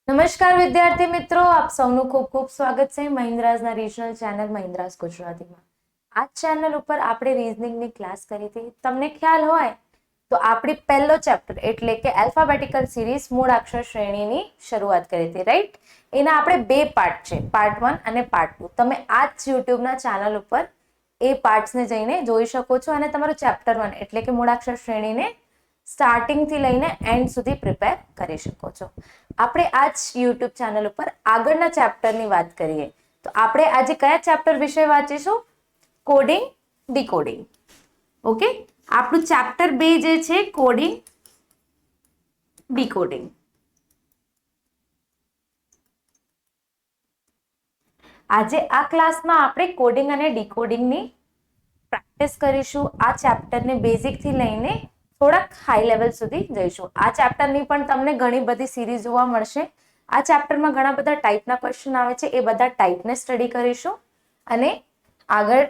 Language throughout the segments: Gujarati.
નમસ્કાર વિદ્યાર્થી મિત્રો, આપ સૌનું ખૂબ ખૂબ સ્વાગત છે મહિન્દ્રાઝના રિજનલ ચેનલ મહિન્દ્રાઝ ગુજરાતીમાં. આ ચેનલ ઉપર આપણે રીઝનિંગની ક્લાસ કરી હતી. તમને ખ્યાલ હોય તો આપણી પહેલો ચેપ્ટર એટલે કે આલ્ફાબેટિકલ સિરીઝ મૂળાક્ષર શ્રેણીની શરૂઆત કરી હતી, રાઈટ? એના આપણે બે પાર્ટ છે, પાર્ટ 1 અને પાર્ટ 2. તમે આ જ યુટ્યુબના ચેનલ ઉપર એ પાર્ટ્સને જઈને જોઈ શકો છો અને તમારું ચેપ્ટર 1 એટલે કે મૂળાક્ષર શ્રેણીને સ્ટાર્ટિંગ થી લઈને એન્ડ સુધી પ્રિપેર કરી શકો છો. આપણે આ જ યુટ્યુબ ચેનલ ઉપર આગળના ચેપ્ટરની વાત કરીએ તો આપણે આજે કયા ચેપ્ટર વિશે વાંચીશું? Coding decoding. ઓકે, આપણું ચેપ્ટર 2 જે છે કોડિંગ ડીકોડિંગ. આજે આ ક્લાસમાં આપણે કોડિંગ અને ડીકોડિંગની પ્રેક્ટિસ કરીશું. આ ચેપ્ટરને બેઝિક થી લઈને થોડાક હાઈ લેવલ સુધી જઈશું. આ ચેપ્ટરની પણ તમને ઘણી બધી સિરીઝ જોવા મળશે. આ ચેપ્ટરમાં ઘણા બધા ટાઈપના ક્વેશ્ચન આવે છે, એ બધા ટાઈપને સ્ટડી કરીશું અને આગળ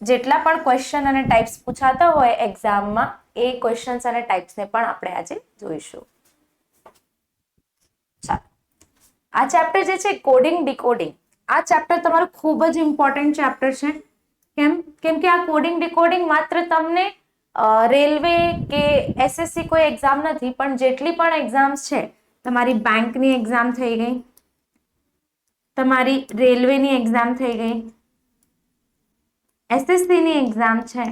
જેટલા પણ ક્વેશ્ચન અને ટાઈપ્સ પૂછાતા હોય એક્ઝામમાં એ ક્વેશ્ચન્સ અને ટાઈપ્સને પણ આપણે આજે જોઈશું. ચાલો, આ ચેપ્ટર જે છે કોડિંગ ડીકોડિંગ, આ ચેપ્ટર તમારું ખૂબ જ ઇમ્પોર્ટન્ટ ચેપ્ટર છે. કેમ કે આ કોડિંગ ડીકોડિંગ માત્ર તમને રેલવે કે એસએસસી કોઈ એક્ઝામ નથી, પણ જેટલી પણ એક્ઝામ્સ છે, તમારી બેંકની એક્ઝામ થઈ ગઈ, તમારી રેલવેની એક્ઝામ થઈ ગઈ, એસએસસીની એક્ઝામ છે,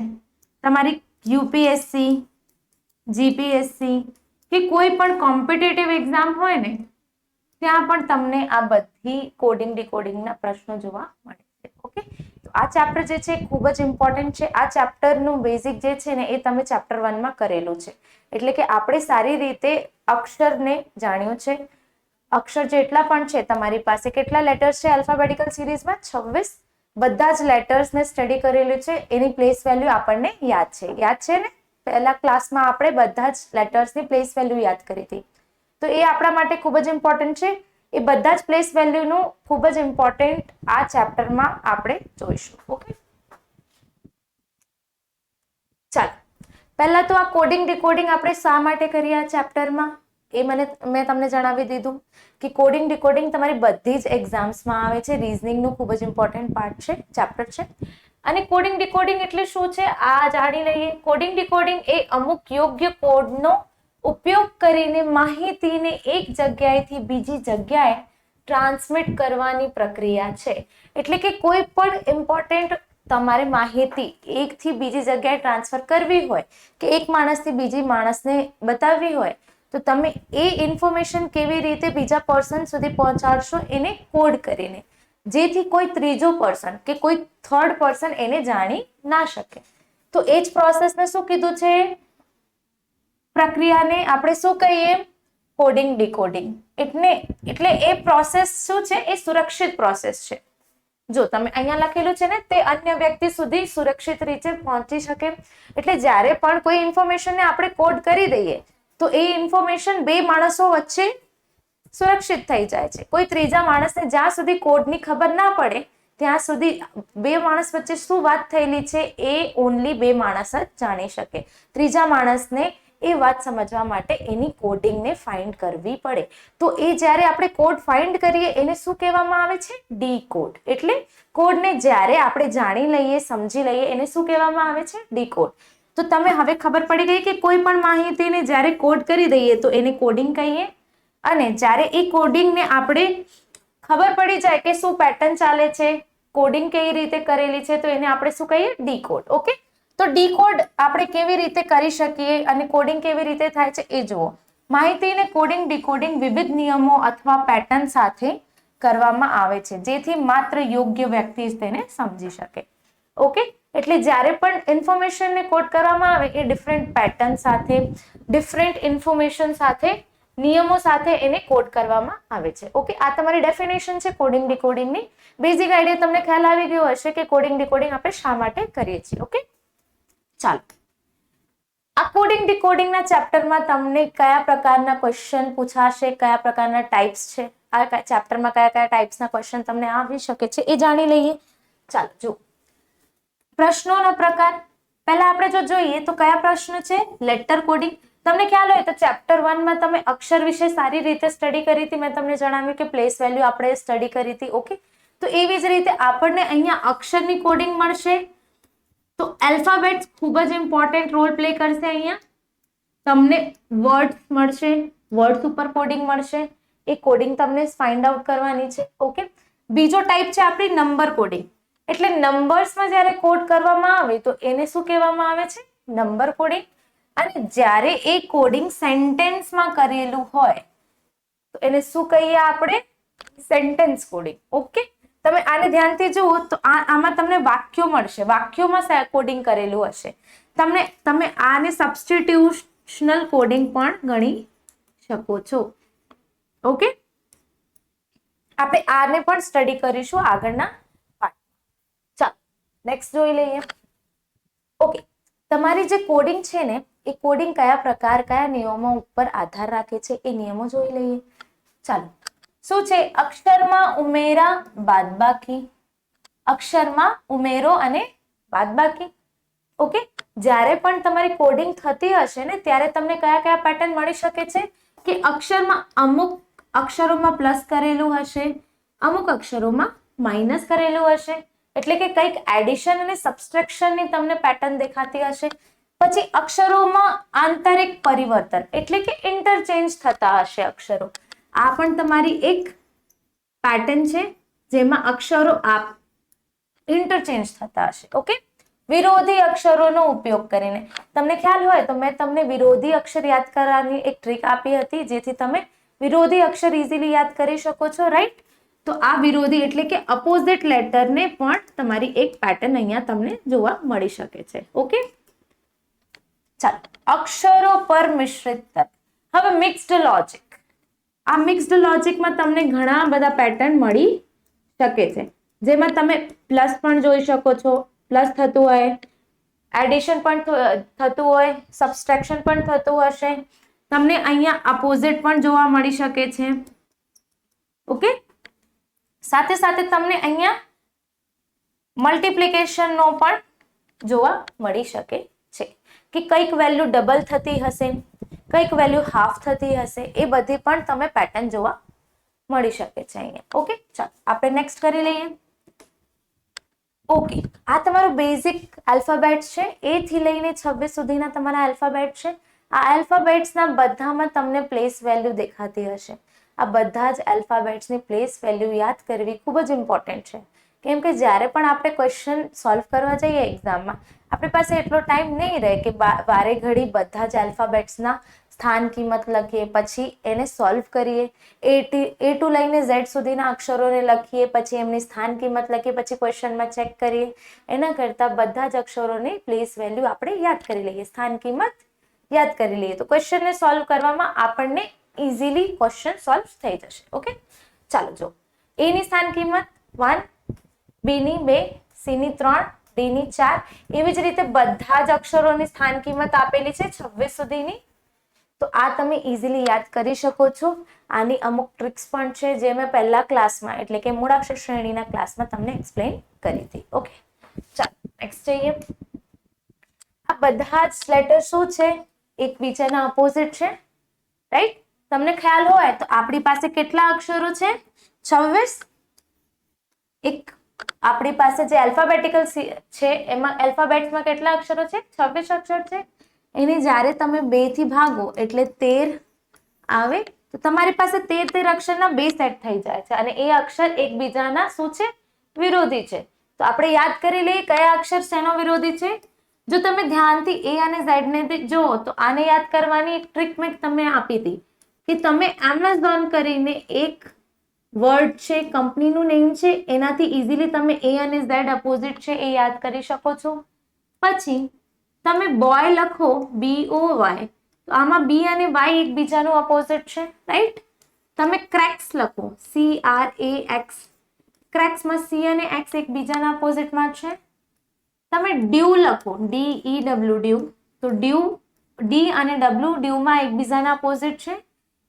તમારી યુપીએસસી, જીપીએસસી કે કોઈ પણ કોમ્પિટિટિવ એક્ઝામ હોય ને ત્યાં પણ તમને આ બધી કોડિંગ ડીકોડિંગના પ્રશ્નો જોવા મળે છે. ઓકે, આ ચેપ્ટર જે છે ખૂબ જ ઇમ્પોર્ટન્ટ છે. આ ચેપ્ટરનું બેઝિક જે છે ને એ તમે ચેપ્ટર 1 માં કરેલું છે, એટલે કે આપણે સારી રીતે અક્ષરને જાણ્યું છે. અક્ષર જેટલા પણ છે તમારી પાસે, કેટલા લેટર્સ છે આલ્ફાબેટિકલ સિરીઝમાં? 26. બધા જ લેટર્સને સ્ટડી કરેલું છે. એની પ્લેસ વેલ્યુ આપણને યાદ છે ને? પહેલા ક્લાસમાં આપણે બધા જ લેટર્સની પ્લેસ વેલ્યુ યાદ કરી હતી, તો એ આપણા માટે ખૂબ જ ઇમ્પોર્ટન્ટ છે. એ બધા જ પ્લેસ વેલ્યુનું ખૂબ જ ઇમ્પોર્ટન્ટ આ ચેપ્ટરમાં આપણે જોઈશું. ઓકે, ચાલો, પહેલા તો આ કોડિંગ ડીકોડિંગ આપણે શા માટે કરીએ આ ચેપ્ટરમાં એ મેં તમને જણાવી દીધું કે કોડિંગ ડીકોડિંગ તમારી બધી જ એક્ઝામ્સમાં આવે છે. રીઝનિંગનું ખૂબ જ ઇમ્પોર્ટન્ટ પાર્ટ છે, ચેપ્ટર છે. અને કોડિંગ ડીકોડિંગ એટલે શું છે આ જાણી લઈએ. કોડિંગ ડીકોડિંગ એ અમુક યોગ્ય કોડનો ઉપયોગ કરીને માહિતીને એક જગ્યાએથી બીજી જગ્યાએ ટ્રાન્સમિટ કરવાની પ્રક્રિયા છે. એટલે કે કોઈ પણ ઇમ્પોર્ટન્ટ તમારે માહિતી એકથી બીજી જગ્યાએ ટ્રાન્સફર કરવી હોય કે એક માણસથી બીજી માણસને બતાવવી હોય તો તમે એ ઇન્ફોર્મેશન કેવી રીતે બીજા પર્સન સુધી પહોંચાડશો? એને કોડ કરીને, જેથી કોઈ ત્રીજો પર્સન કે કોઈ થર્ડ પર્સન એને જાણી ના શકે. તો એ જ પ્રોસેસને શું કીધું છે? પ્રક્રિયાને આપણે શું કહીએ? Coding decoding. એટલે એ પ્રોસેસ શું છે? એ સુરક્ષિત પ્રોસેસ છે. જો તમે અહીંયા લખેલું છે ને, તે અન્ય વ્યક્તિ સુધી સુરક્ષિત રીતે પહોંચી શકે. એટલે જ્યારે પણ કોઈ ઇન્ફોર્મેશનને આપણે કોડ કરી દઈએ તો એ ઇન્ફોર્મેશન બે માણસો વચ્ચે સુરક્ષિત થઈ જાય છે. કોઈ ત્રીજા માણસને જ્યાં સુધી કોડની ખબર ના પડે ત્યાં સુધી બે માણસ વચ્ચે શું વાત થયેલી છે એ ઓનલી બે માણસ જ જાણી શકે. ત્રીજા માણસને એ વાત સમજવા માટે એની કોડિંગને ફાઇન્ડ કરવી પડે. તો એ જ્યારે આપણે કોડ ફાઇન્ડ કરીએ એને શું કહેવામાં આવે છે? ડીકોડ. એટલે કોડને જ્યારે આપણે જાણી લઈએ, સમજી લઈએ, એને શું કહેવામાં આવે છે? ડીકોડ. તો તમે હવે ખબર પડી ગઈ કે કોઈ પણ માહિતીને જ્યારે કોડ કરી દઈએ તો એને કોડિંગ કહીએ, અને જ્યારે એ કોડિંગને આપણે ખબર પડી જાય કે શું પેટર્ન ચાલે છે, કોડિંગ કેવી રીતે કરેલી છે, તો એને આપણે શું કહીએ? ડીકોડ. ઓકે, તો ડીકોડ આપણે કેવી રીતે કરી શકીએ અને કોડિંગ કેવી રીતે થાય છે એ જુઓ. માહિતીને કોડિંગ ડીકોડિંગ વિવિધ નિયમો અથવા પેટર્ન સાથે કરવામાં આવે છે, જેથી માત્ર યોગ્ય વ્યક્તિ જ તેને સમજી શકે. ઓકે, એટલે જ્યારે પણ ઇન્ફોર્મેશનને કોડ કરવામાં આવે એ ડિફરન્ટ પેટર્ન સાથે, ડિફરન્ટ ઇન્ફોર્મેશન સાથે, નિયમો સાથે એને કોડ કરવામાં આવે છે. ઓકે, આ તમારી ડેફિનેશન છે કોડિંગ ડીકોડિંગની. બેઝિક આઈડિયા તમને ખ્યાલ આવી ગયો હશે કે કોડિંગ ડીકોડિંગ આપણે શા માટે કરીએ છીએ. ઓકે, ચાલો, આ કોડિંગ ડીકોડિંગના ચેપ્ટરમાં તમને કયા પ્રકારના ક્વેશ્ચન પૂછાશે, કયા પ્રકારના ટાઈપ્સ છે, આ ચેપ્ટરમાં કયા કયા ટાઈપ્સના ક્વેશ્ચન તમને આવી શકે છે એ જાણી લઈએ. ચાલો, જો પ્રશ્નોનો પ્રકાર પહેલા આપણે જો જોઈએ તો કયા પ્રશ્ન છે? Letter coding. તમને ખ્યાલ હોય તો ચેપ્ટર 1 માં તમે અક્ષર વિશે સારી રીતે સ્ટડી કરી હતી. મેં તમને જણાવ્યું કે પ્લેસ વેલ્યુ આપણે સ્ટડી કરી હતી. ઓકે, તો એવી જ રીતે આપણને અહીંયા અક્ષરની કોડિંગ મળશે. તો આલ્ફાબેટ્સ ખૂબ જ ઇમ્પોર્ટન્ટ રોલ પ્લે કરશે. અહીંયા તમને વર્ડ્સ મળશે, વર્ડ્સ ઉપર કોડિંગ મળશે. એ કોડિંગ તમને ફાઇન્ડ આઉટ કરવાની છે. ઓકે, બીજો ટાઈપ છે આપણી નંબર કોડિંગ. એટલે નંબર્સમાં જ્યારે કોડ કરવામાં આવે તો એને શું કહેવામાં આવે છે? Number coding. અને જ્યારે એ કોડિંગ સેન્ટેન્સમાં કરેલું હોય તો એને શું કહીએ આપણે? Sentence coding. ઓકે, તમે આને ધ્યાનથી જુઓ તો આમાં તમને વાક્યો મળશે, વાક્યોમાં કોડિંગ કરેલું હશે. તમે આને સબસ્ટિટ્યુશનલ કોડિંગ પણ ગણી શકો છો. ઓકે, આપણે આને પણ સ્ટડી કરીશું આગળના પાર્ટ. ચાલો નેક્સ્ટ જોઈ લઈએ. ઓકે, તમારી જે કોડિંગ છે ને એ કોડિંગ કયા પ્રકાર, કયા નિયમો ઉપર આધાર રાખે છે એ નિયમો જોઈ લઈએ. ચાલો, શું છે? અક્ષરમાં ઉમેરા બાદબાકી, અક્ષરમાં ઉમેરો અને બાદબાકી. ઓકે, જ્યારે પણ તમારી કોડિંગ થતી હશે ને ત્યારે તમને કયા કયા પેટર્ન મળી શકે છે કે અક્ષરમાં અમુક અક્ષરોમાં પ્લસ કરેલું હશે, અમુક અક્ષરોમાં માઇનસ કરેલું હશે. એટલે કે કંઈક એડિશન અને સબસ્ટ્રેક્શનની તમને પેટર્ન દેખાતી હશે. પછી અક્ષરોમાં આંતરિક પરિવર્તન એટલે કે ઇન્ટરચેન્જ થતા હશે અક્ષરો. આ પણ તમારી એક પેટર્ન છે જેમાં અક્ષરો ઇન્ટરચેન્જ થતા હશે. ઓકે, વિરોધી અક્ષરોનો ઉપયોગ કરીને તમને ખ્યાલ હોય તો મેં તમને વિરોધી અક્ષર યાદ કરવાની એક ટ્રીક આપી હતી જેથી તમે વિરોધી અક્ષર ઇઝીલી યાદ કરી શકો છો. રાઈટ, તો આ વિરોધી એટલે કે અપોઝિટ લેટરને પણ તમારી એક પેટર્ન અહીંયા તમને જોવા મળી શકે છે. ઓકે, ચાલો, અક્ષરો પર મિશ્રિત તર્ક. હવે મિક્સ્ડ લોજિક. આ મિક્સ્ડ લોજિકમાં તમને ઘણા બધા પેટર્ન મળી શકે છે જેમાં તમે પ્લસ પણ જોઈ શકો છો, પ્લસ થતું હોય, એડિશન પણ થતું હોય, સબસ્ટ્રેક્શન પણ થતું હશે. તમને અહીંયા અપોઝિટ પણ જોવા મળી શકે છે. ઓકે, સાથે સાથે તમને અહીંયા મલ્ટિપ્લિકેશનનો પણ જોવા મળી શકે છે કે કઈક વેલ્યુ ડબલ થતી હશે, કઈક વેલ્યુ હાફ થતી હશે. એ બધી પણ તમે પેટર્ન જોવા મળી શકે છે અહીંયા. ઓકે, ચાલો આપણે નેક્સ્ટ કરી લઈએ. ઓકે, આ તમારું બેઝિક આલ્ફાબેટ છે. એ થી લઈને 26 સુધીના તમારા આલ્ફાબેટ છે. આ આલ્ફાબેટ્સના બધામાં તમને પ્લેસ વેલ્યુ દેખાતી હશે. આ બધા જ આલ્ફાબેટ્સની પ્લેસ વેલ્યુ યાદ કરવી ખૂબ જ ઇમ્પોર્ટન્ટ છે. કેમ કે જ્યારે પણ આપણે ક્વેશ્ચન સોલ્વ કરવા જઈએ એક્ઝામમાં આપણી પાસે એટલો ટાઈમ નહીં રહે કે વારે ઘડી બધા જ આલ્ફાબેટ્સના સ્થાન કિંમત લખીએ, પછી એને સોલ્વ કરીએ, એ ટુ લઈને ઝેડ સુધીના અક્ષરોને લખીએ, પછી એમની સ્થાન કિંમત લખીએ, પછી ક્વેશ્ચનમાં ચેક કરીએ. એના કરતાં બધા જ અક્ષરોની પ્લેસ વેલ્યુ આપણે યાદ કરી લઈએ, સ્થાન કિંમત યાદ કરી લઈએ તો ક્વેશ્ચનને સોલ્વ કરવામાં આપણને ઇઝીલી ક્વેશ્ચન સોલ્વ થઈ જશે. ઓકે, ચાલો જો, એની સ્થાન કિંમત 1, બીની 2, સીની 3, ડીની 4. એવી જ રીતે બધા જ અક્ષરોની સ્થાન કિંમત આપેલી છે 26 સુધીની. તો આ તમે ઇઝીલી યાદ કરી શકો છો. આની અમુક ટ્રિક્સ પણ છે જે મેં પહેલા ક્લાસમાં એટલે કે મૂળાક્ષર શ્રેણીના ક્લાસમાં તમને એક્સપ્લેન કરી હતી. ઓકે, ચાલો નેક્સ્ટ જઈએ. આ બધા જ લેટર શું છે? એકબીજાના અપોઝિટ છે. રાઈટ, તમને ખ્યાલ હોય તો આપણી પાસે કેટલા અક્ષરો છે? 26. એક આપણી પાસે જે આલ્ફાબેટિકલ છે એમાં આલ્ફાબેટ્સમાં કેટલા અક્ષરો છે? 26 અક્ષર છે. એને જ્યારે તમે 2 થી ભાગો એટલે 13 આવે તો તમારી પાસે 13 અક્ષરના 2 સેટ થઈ જાય છે અને એ અક્ષર એકબીજાના શું છે? વિરોધી છે. તો આપણે યાદ કરી લઈએ કયા અક્ષર શેનો વિરોધી છે. જો તમે ધ્યાનથી એ અને ઝેડ ને જુઓ તો આને યાદ કરવાની એક ટ્રીક મેં તમને આપી હતી કે તમે એમેઝોન કરીને એક વર્ડ છે, કંપનીનું નેમ છે, એનાથી ઇઝીલી તમે એ અને ઝેડ અપોઝિટ છે એ યાદ કરી શકો છો. પછી તમે બોય લખો BOY તો આમાં બી અને વાય એકબીજાનું અપોઝિટ છે. રાઈટ, તમે ક્રેક્સ લખો CRAX, ક્રેક્સમાં સી અને એક્સ એકબીજાના અપોઝિટમાં છે. તમે ડ્યુ લખો DEW ડ્યુ તો ડ્યુ ડી અને ડબલ્યુ ડ્યુમાં એકબીજાના અપોઝિટ છે.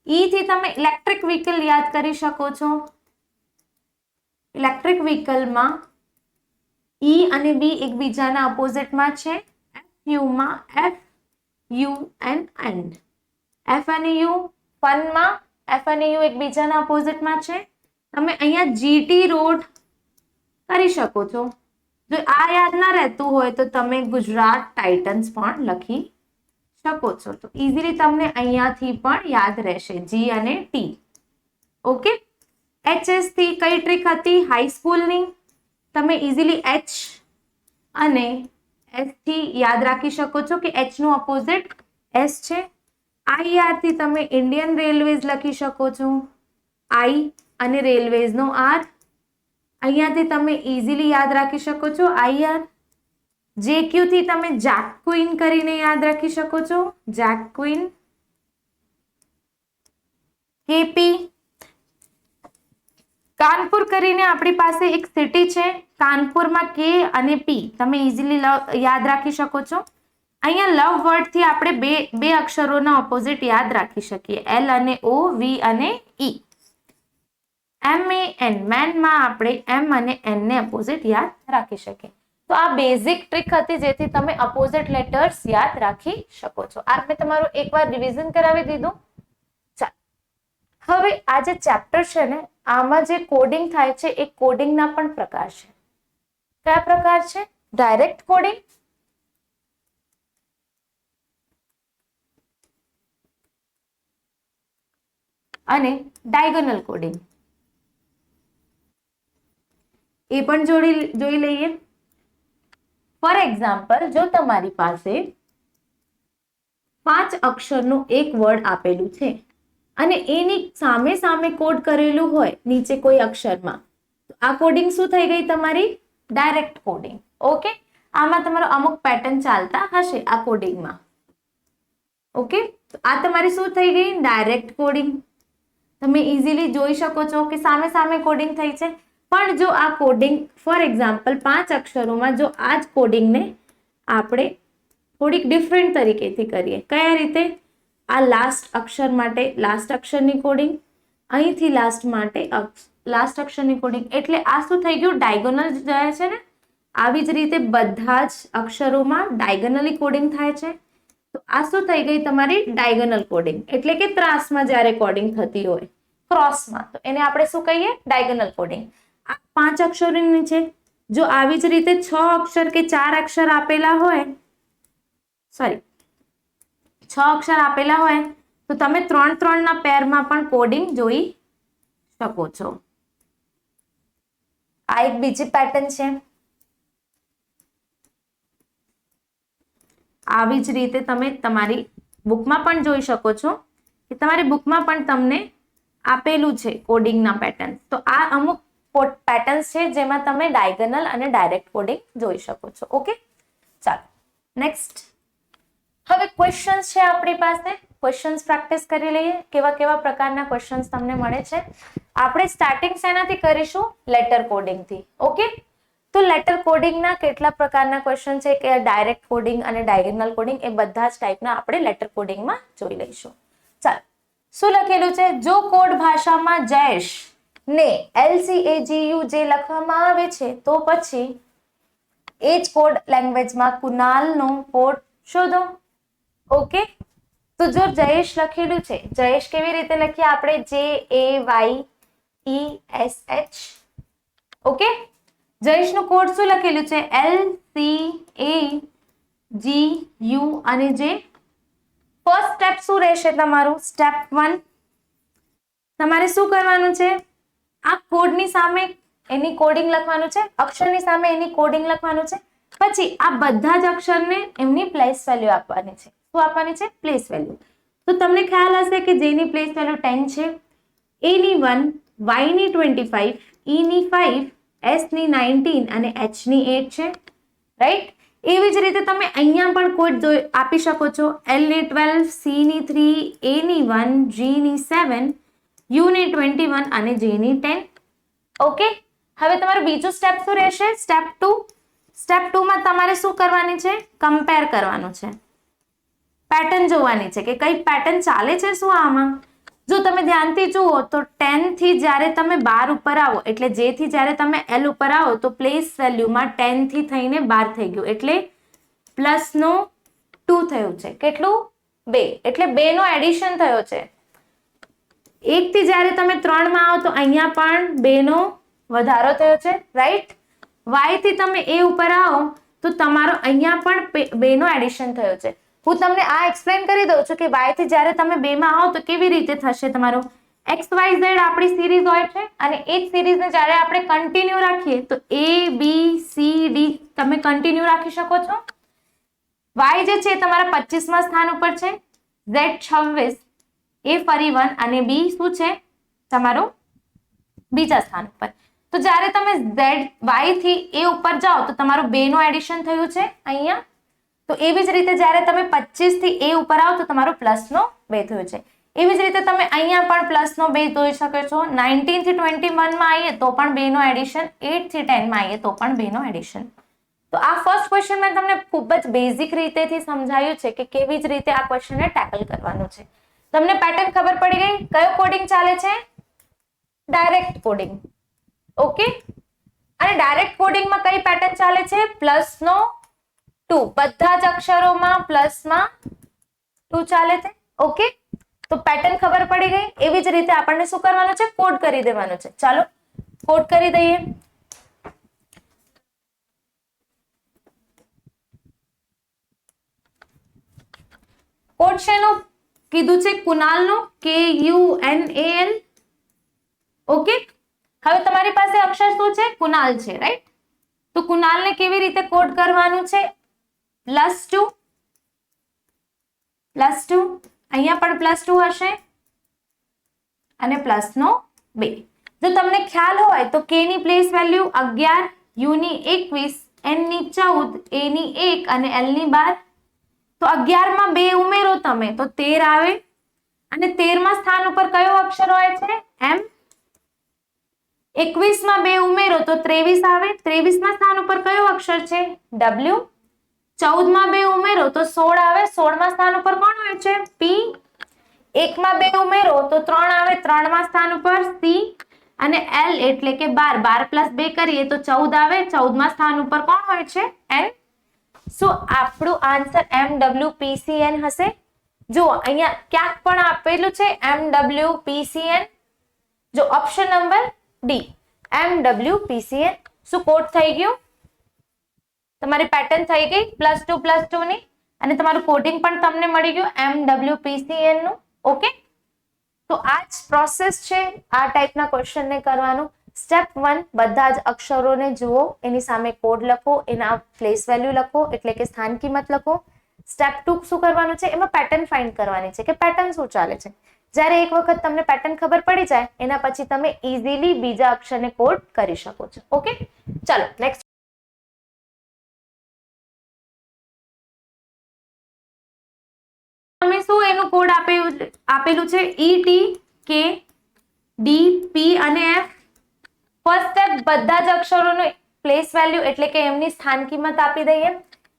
ઈ થી તમે ઇલેક્ટ્રિક વ્હીકલ યાદ કરી શકો છો. ઇલેક્ટ્રિક વ્હીકલમાં ઈ અને બી એકબીજાના અપોઝિટમાં છે. FU માં FUNN. એફ અને યુ ફનમાં એફ અને યુ એકબીજાના ઓપોઝિટમાં છે. તમે અહીંયા જીટી રોડ કરી શકો છો. જો આ યાદ ના રહેતું હોય તો તમે ગુજરાત ટાઇટન્સ પણ લખી શકો છો. તો ઇઝીલી તમને અહીંયાથી પણ યાદ રહેશે જી અને ટી. ઓકે, એચએસ થી કઈ ટ્રીક હતી હાઈસ્કૂલની? તમે ઇઝીલી એચ અને એસ થી યાદ રાખી શકો છો કે એચ નું ઓપોઝિટ એસ છે. આઈઆર થી તમે ઇન્ડિયન રેલવેઝ લખી શકો છો. આઈ અને રેલવેઝ નો આર અહીંયાથી તમે ઇઝીલી યાદ રાખી શકો છો આઈઆર. જેક્યુ થી તમે જેકક્વીન કરીને યાદ રાખી શકો છો જેકક્વીન. કેપી કાનપુર કરીને આપણી પાસે એક સિટી છે. કાનપુરમાં કે અને પી તમે ઇઝીલી યાદ રાખી શકો છો. અહીંયા લવ વર્ડ થી આપણે બે અક્ષરોના ઓપોઝિટ યાદ રાખી શકીએ એલ અને ઓ, વી અને ઈ. એમ એ એન મેનમાં આપણે એમ અને એન ને ઓપોઝિટ યાદ રાખી શકીએ. તો આ બેઝિક ટ્રીક હતી જેથી તમે ઓપોઝિટ લેટર્સ યાદ રાખી શકો છો. આ મેં તમારું એકવાર રિવિઝન કરાવી દીધું. હવે આ જે ચેપ્ટર છે ને આમાં જે કોડિંગ થાય છે એ કોડિંગના પણ પ્રકાર છે. કયા પ્રકાર છે? ડાયરેક્ટ કોડિંગ, અને ડાયગોનલ કોડિંગ. એ પણ જોઈ લઈએ. ફોર એક્ઝામ્પલ, જો તમારી પાસે 5 અક્ષરનું એક વર્ડ આપેલું છે અને એની સામે કોડ કરેલું હોય નીચે કોઈ અક્ષરમાં, તો આ કોડિંગ શું થઈ ગઈ તમારી? Direct coding. ઓકે, આમાં તમારો અમુક પેટર્ન ચાલતા હશે આ કોડિંગમાં. ઓકે, તો આ તમારી શું થઈ ગઈ? Direct coding. તમે ઇઝીલી જોઈ શકો છો કે સામે કોડિંગ થઈ છે. પણ જો આ કોડિંગ ફોર એક્ઝામ્પલ 5 અક્ષરોમાં જો આ જ કોડિંગને આપણે થોડીક ડિફરન્ટ તરીકેથી કરીએ. કયા રીતે? આ લાસ્ટ અક્ષર માટે લાસ્ટ અક્ષરની કોડિંગ, અહીંથી લાસ્ટ અક્ષરની કોડિંગ. એટલે આ શું થઈ ગયું? ડાયગોનલ જાય છે ને, આવી જ રીતે બધા જ અક્ષરોમાં ડાયગોનલી કોડિંગ થાય છે. તો આ શું થઈ ગઈ તમારી? Diagonal coding. એટલે કે ત્રાસમાં જ્યારે કોડિંગ થતી હોય, ક્રોસમાં, તો એને આપણે શું કહીએ? Diagonal coding. આ 5 અક્ષરોની છે. જો આવી જ રીતે 6 અક્ષર કે 4 અક્ષર આપેલા હોય, 6 અક્ષર આપેલા હોય તો તમે 3 ના પેરમાં પણ કોડિંગ જોઈ શકો છો. આ એક બીજી પેટર્ન છે. આવી જ રીતે તમે તમારી બુકમાં પણ જોઈ શકો છો કે તમારી બુકમાં પણ તમને આપેલું છે કોડિંગના પેટર્ન. તો આ અમુક પેટર્ન્સ છે જેમાં તમે ડાયગોનલ અને ડાયરેક્ટ કોડિંગ જોઈ શકો છો. ઓકે, ચાલો નેક્સ્ટ. હવે ક્વેશ્ચન્સ છે આપણી પાસે. ક્વેશ્ચન્સ પ્રેક્ટિસ કરી લઈએ. કેવા પ્રકારના ક્વેશ્ચન્સ તમને મળે છે. આપણે સ્ટાર્ટિંગ શેનાથી કરીશું? લેટર કોડિંગથી. ઓકે, તો લેટર કોડિંગના કેટલા પ્રકારના ક્વેશ્ચન છે કે ડાયરેક્ટ કોડિંગ અને ડાયગોનલ કોડિંગ, એ બધા જ ટાઈપના આપણે લેટર કોડિંગમાં જોઈ લઈશું. ચાલો, શું લખેલું છે? જો કોડ ભાષામાં જયેશ ને LCAGU જે લખવામાં આવે છે તો પછી એ જ કોડ લેંગ્વેજમાં કુનાલનો કોડ શોધો. ઓકે, તો જો જયેશ લખેલું છે, જયેશ કેવી રીતે લખીએ આપણે? JAYESH. ઓકે, જયેશનું કોડ શું લખેલું છે? LCAGU અને જે ફર્સ્ટ સ્ટેપ શું રહેશે તમારું? સ્ટેપ 1. તમારે શું કરવાનું છે? આ કોડની સામે એની કોડિંગ લખવાનું છે, અક્ષરની સામે એની કોડિંગ લખવાનું છે. પછી આ બધા જ અક્ષરને એમની પ્લેસ વેલ્યુ આપવાની છે. શું આપવાની છે? Place value. તો તમને ખ્યાલ હશે કે જેની પ્લેસ વેલ્યુ 10 છે, A ની 1, Y ની 25, E ની 5, S ની 19 અને H ની 8 છે. રાઈટ? એવી જ રીતે તમે અહીંયા પણ કોડ આપી શકો છો. L ની 12, C ની 3, A ની 1, G ની 7, U ની 21 અને J ની 10. ઓકે, હવે તમારું બીજું સ્ટેપ શું રહેશે? સ્ટેપ 2. સ્ટેપ 2 માં તમારે શું કરવાની છે? કમ્પેર કરવાનું છે, પેટર્ન જોવાની છે કે કઈ પેટર્ન ચાલે છે શું આમાં. જો તમે ધ્યાનથી જુઓ તો 10 થી જ્યારે તમે 12 ઉપર આવો, એટલે J થી જ્યારે તમે L ઉપર આવો તો પ્લેસ વેલ્યુમાં 10 થી થઈને 12 થઈ ગયું, એટલે પ્લસનો 2 થયું છે. કેટલું? 2 એટલે 2 નો એડિશન થયો છે. 1 થી જ્યારે તમે 3 માં આવો તો અહીંયા પણ 2 નો વધારો થયો છે, રાઈટ. y થી તમે a ઉપર આવો તો તમારો અહીંયા પણ 2 નો એડિશન થયો છે. હું તમને આ એક્સપ્લેન કરી દઉં છું કે y થી જ્યારે તમે 2 માં આવો તો કેવી રીતે થશે તમારો XYZ આપણી સિરીઝ હોય છે અને એ જ સિરીઝને જ્યારે આપણે કન્ટિન્યુ રાખીએ તો A B C D તમે કન્ટિન્યુ રાખી શકો છો. y જે છે તમારા 25મા સ્થાન ઉપર છે, z 26, a ફરી 1 અને b શું છે તમારો બીજા સ્થાન ઉપર. તો જ્યારે તમે y થી a ઉપર જાઓ તો તમારું 2 નો એડિશન થયું છે અહીંયા. તો એવી જ રીતે જ્યારે તમે 25 થી a ઉપર આવો તો તમારો પ્લસ નો 2 થયું છે. એવી જ રીતે તમે અહીંયા પણ પ્લસ નો 2 જોઈ શકો છો. 19 થી 21 માં આવીએ તો પણ 2 નો એડિશન, 8 થી 10 માં આવીએ તો પણ 2 નો એડિશન. તો આ ફર્સ્ટ ક્વેશ્ચન મેં તમને ખૂબ જ બેઝિક રીતેથી સમજાવ્યું છે કે કેવી જ રીતે આ ક્વેશ્ચનને ટેકલ કરવાનું છે. તમને પેટર્ન ખબર પડી ગઈ? કયો કોડિંગ ચાલે છે? Direct coding. ઓકે. અને ડાયરેક્ટ કોડિંગમાં કઈ પેટર્ન ચાલે છે? પ્લસ નો 2. બધા જ અક્ષરોમાં પ્લસમાં 2 ચાલે છે. ઓકે. તો પેટર્ન ખબર પડી ગઈ. એવી જ રીતે આપણને શું કરવાનું છે? કોડ કરી દેવાનું છે. ચાલો કોડ કરી દઈએ. કોડ શેનો કીધું છે? કુનાલનો, KUNAL. ઓકે. હવે તમારી પાસે અક્ષર શું છે? કુનાલ છે, રાઈટ. તો કુનાલને કેવી રીતે કોડ કરવાનું છે? +2 અહીંયા પણ +2 હશે અને પ્લસ નો 2. જો તમને ખ્યાલ હોય તો k ની પ્લેસ વેલ્યુ 11, u ની 21, n ની 14, a ની 1 અને l ની 12. તો 11 માં 2 ઉમેરો તમે તો 13 આવે અને 13મા સ્થાન ઉપર કયો અક્ષર હોય છે? m. 21 માં 2 ઉમેરો તો 23 આવે. 23મા સ્થાન ઉપર કયો અક્ષર છે? w. 14 માં 2 ઉમેરો તો 16 આવે. 16મા સ્થાન ઉપર કોણ હોય છે? p. 1 માં 2 ઉમેરો તો 3 આવે. 3મા સ્થાન ઉપર c અને l એટલે કે 12. 12 + 2 કરીએ તો 14 આવે. 14મા સ્થાન ઉપર કોણ હોય છે? n. સો આપણું આન્સર MWPCN હશે. જો અહીંયા ક્યાંક પણ આપેલું છે MWPCN. જો ઓપ્શન નંબર D MWPCN. શું કોડ થઈ ગયું? તમારી પેટર્ન થઈ ગઈ +2 ની અને તમારું કોડિંગ પણ તમને મળી ગયું MWPCN નું. ઓકે. તો આ જ પ્રોસેસ છે આ ટાઈપના ક્વેશ્ચનને કરવાનું. સ્ટેપ 1 બધા જ અક્ષરોને જુઓ, એની સામે કોડ લખો, એના પ્લેસ વેલ્યુ લખો એટલે કે સ્થાન કિંમત લખો. સ્ટેપ 2 શું કરવાનું છે? એમાં પેટર્ન ફાઇન્ડ કરવાની છે કે પેટર્ન શું ચાલે છે. જ્યારે એક વખત તમને પેટર્ન ખબર પડી જાય એના પછી તમે ઇઝીલી બીજા અક્ષરને કોડ કરી શકો છો. ઓકે. ચાલો નેક્સ્ટ. તમે શું એનું કોડ આપેલું છે? ET, K, D, P અને F. ફર્સ્ટ સ્ટેપ બધા જ અક્ષરોનો પ્લેસ વેલ્યુ એટલે કે એમની સ્થાન કિંમત આપી દઈએ.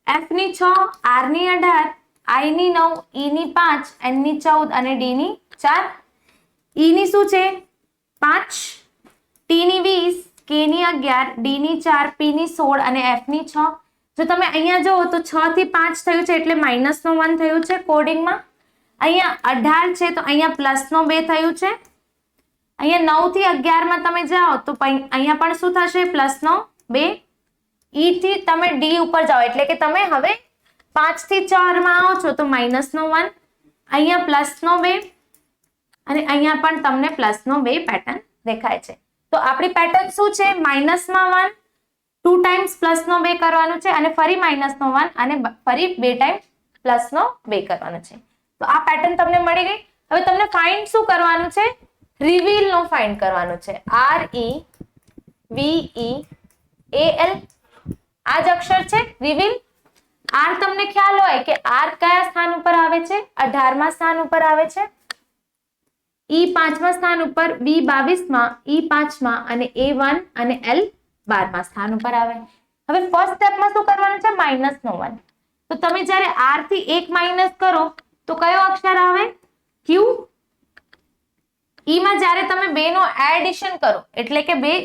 F ની 6, R ની 18, I ની 9, E ની 5, N ની 14 અને D ની 4. E ની શું છે? 5, T ની 20, K ની 11, D ની 4, P ની 16 અને F ની 6. જો તમે અહીંયા જુઓ તો 6 થી 5 થયું છે એટલે -1 થયું છે કોડિંગમાં. અહીંયા 18 છે તો અહીંયા +2 થયું છે. અહીંયા 9 થી 11 માં તમે જાઓ તો અહીંયા પણ શું થશે? +2. E થી તમે D ઉપર જાઓ એટલે કે તમે હવે 5 થી 4 માં આવો છો તો -1. અહીંયા +2 અને અહીંયા પણ તમને +2 પેટર્ન દેખાય છે. તો આપણી પેટર્ન શું છે? -1 2 ટાઈમ્સ +2 કરવાનું છે અને ફરી -1 અને ફરી 2 ટાઈમ +2 કરવાનું છે. તો આ પેટર્ન તમને મળી ગઈ. હવે તમને ફાઇન્ડ શું કરવાનું છે? રિવીલ નો ફાઇન્ડ કરવાનું છે. REVEAL. આ જ અક્ષર છે રિવીલ. R તમને ખ્યાલ હોય કે R કયા સ્થાન ઉપર આવે છે? 18મા સ્થાન ઉપર આવે છે. E 5મા સ્થાન ઉપર, B 22માં, E 5માં અને A1 અને L 12મા સ્થાન ઉપર આવે. હવે ફર્સ્ટ સ્ટેપમાં શું કરવાનું છે? -1. તો તમે જ્યારે R થી 1 માઇનસ કરો તો કયો અક્ષર આવે? Q. E માં જ્યારે તમે 2 નો એડિશન કરો એટલે કે 2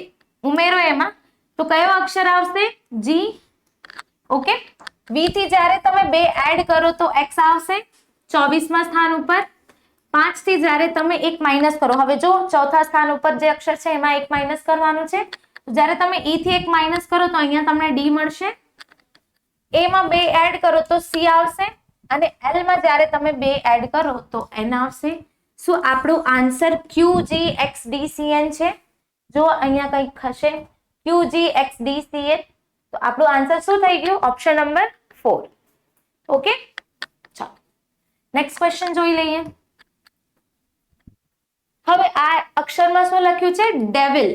ઉમેરો એમાં તો કયો અક્ષર આવશે? G. ઓકે. V થી જ્યારે તમે 2 એડ કરો તો X આવશે. 24માં સ્થાન ઉપર 5 થી જ્યારે તમે 1 માઇનસ કરો, હવે જો ચોથા સ્થાન ઉપર જે અક્ષર છે એમાં 1 માઇનસ કરવાનું છે, જ્યારે તમે E થી 1 માઇનસ કરો તો અહીંયા તમને D મળશે, A માં 2 એડ કરો તો C આવશે, અને L માં જ્યારે તમે 2 એડ કરો તો N આવશે. શું આપણું આન્સર QGXDCN છે? જો અહીંયા કંઈક હશે QGXDCN, તો આપણું આન્સર શું થઈ ગયું? Option number 4. ઓકે, ચાલો નેક્સ્ટ ક્વેશ્ચન જોઈ લઈએ. હવે આ અક્ષરમાં શું લખ્યું છે? ડેવિલ.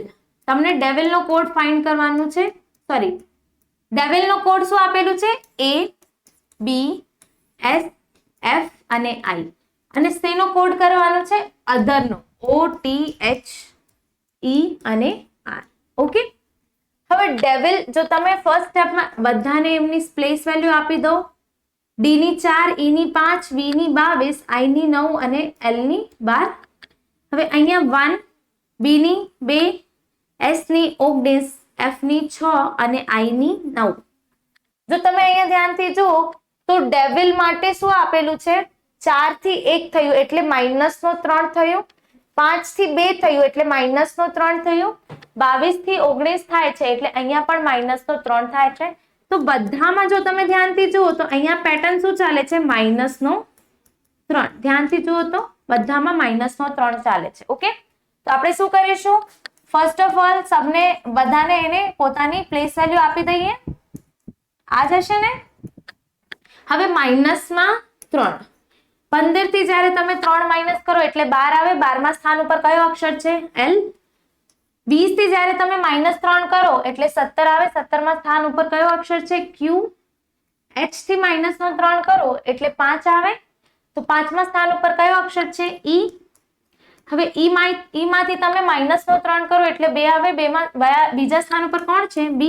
તમને ડેવિલ નો કોડ ફાઇન્ડ કરવાનું છે. સોરી, ડેવિલ નો કોડ શું આપેલું છે? A B S F અને I, અને શેનો કોડ કરવાનો છે? અધર નો, O T H E અને R. ઓકે, હવે ડેવિલ જો તમે ફર્સ્ટ સ્ટેપમાં બધાને એમની પ્લેસ વેલ્યુ આપી દો, D ની 4, E ની 5, V ની 22, I ની 9 અને L ની 12. હવે અહીંયા 1, B ની 2, S ની 19, F ની 6 અને I ની 9. જો તમે અહીંયા ધ્યાનથી જુઓ તો ડેવિલ માટે શું આપેલું છે? 4 થી 1 થયું એટલે માઇનસ નો 3 થયું, 5 થી 2 થયું એટલે માઇનસ નો 3 થયું, 22 થી 19 થાય છે એટલે અહીંયા પણ માઇનસ નો 3 થાય છે. તો બધામાં જો તમે ધ્યાનથી જુઓ તો અહીંયા પેટર્ન શું ચાલે છે? માઇનસ નો 3. ધ્યાનથી જુઓ તો બધામાં માઇનસ નો 3 ચાલે છે. ઓકે, તો આપણે શું કરીશું? ફર્સ્ટ ઓફ ઓલ સબને બધાને એને પોતાની પ્લેસ વેલ્યુ આપી દઈએ. આ જશે ને. હવે માઇનસમાં 3, 15 થી જ્યારે તમે 3 માઇનસ કરો એટલે 12 આવે, 12મા સ્થાન ઉપર કયો અક્ષર છે? L. 20 થી જ્યારે તમે માઇનસ 3 કરો એટલે 17 આવે, 17મા સ્થાન ઉપર કયો અક્ષર છે? Q. H થી માઇનસ નો 3 કરો એટલે 5 આવે, તો 5મા સ્થાન ઉપર કયો અક્ષર છે? E. હવે E માંથી તમે માઇનસ નો 3 કરો એટલે 2 આવે, 2માં બીજા સ્થાન ઉપર કોણ છે? B.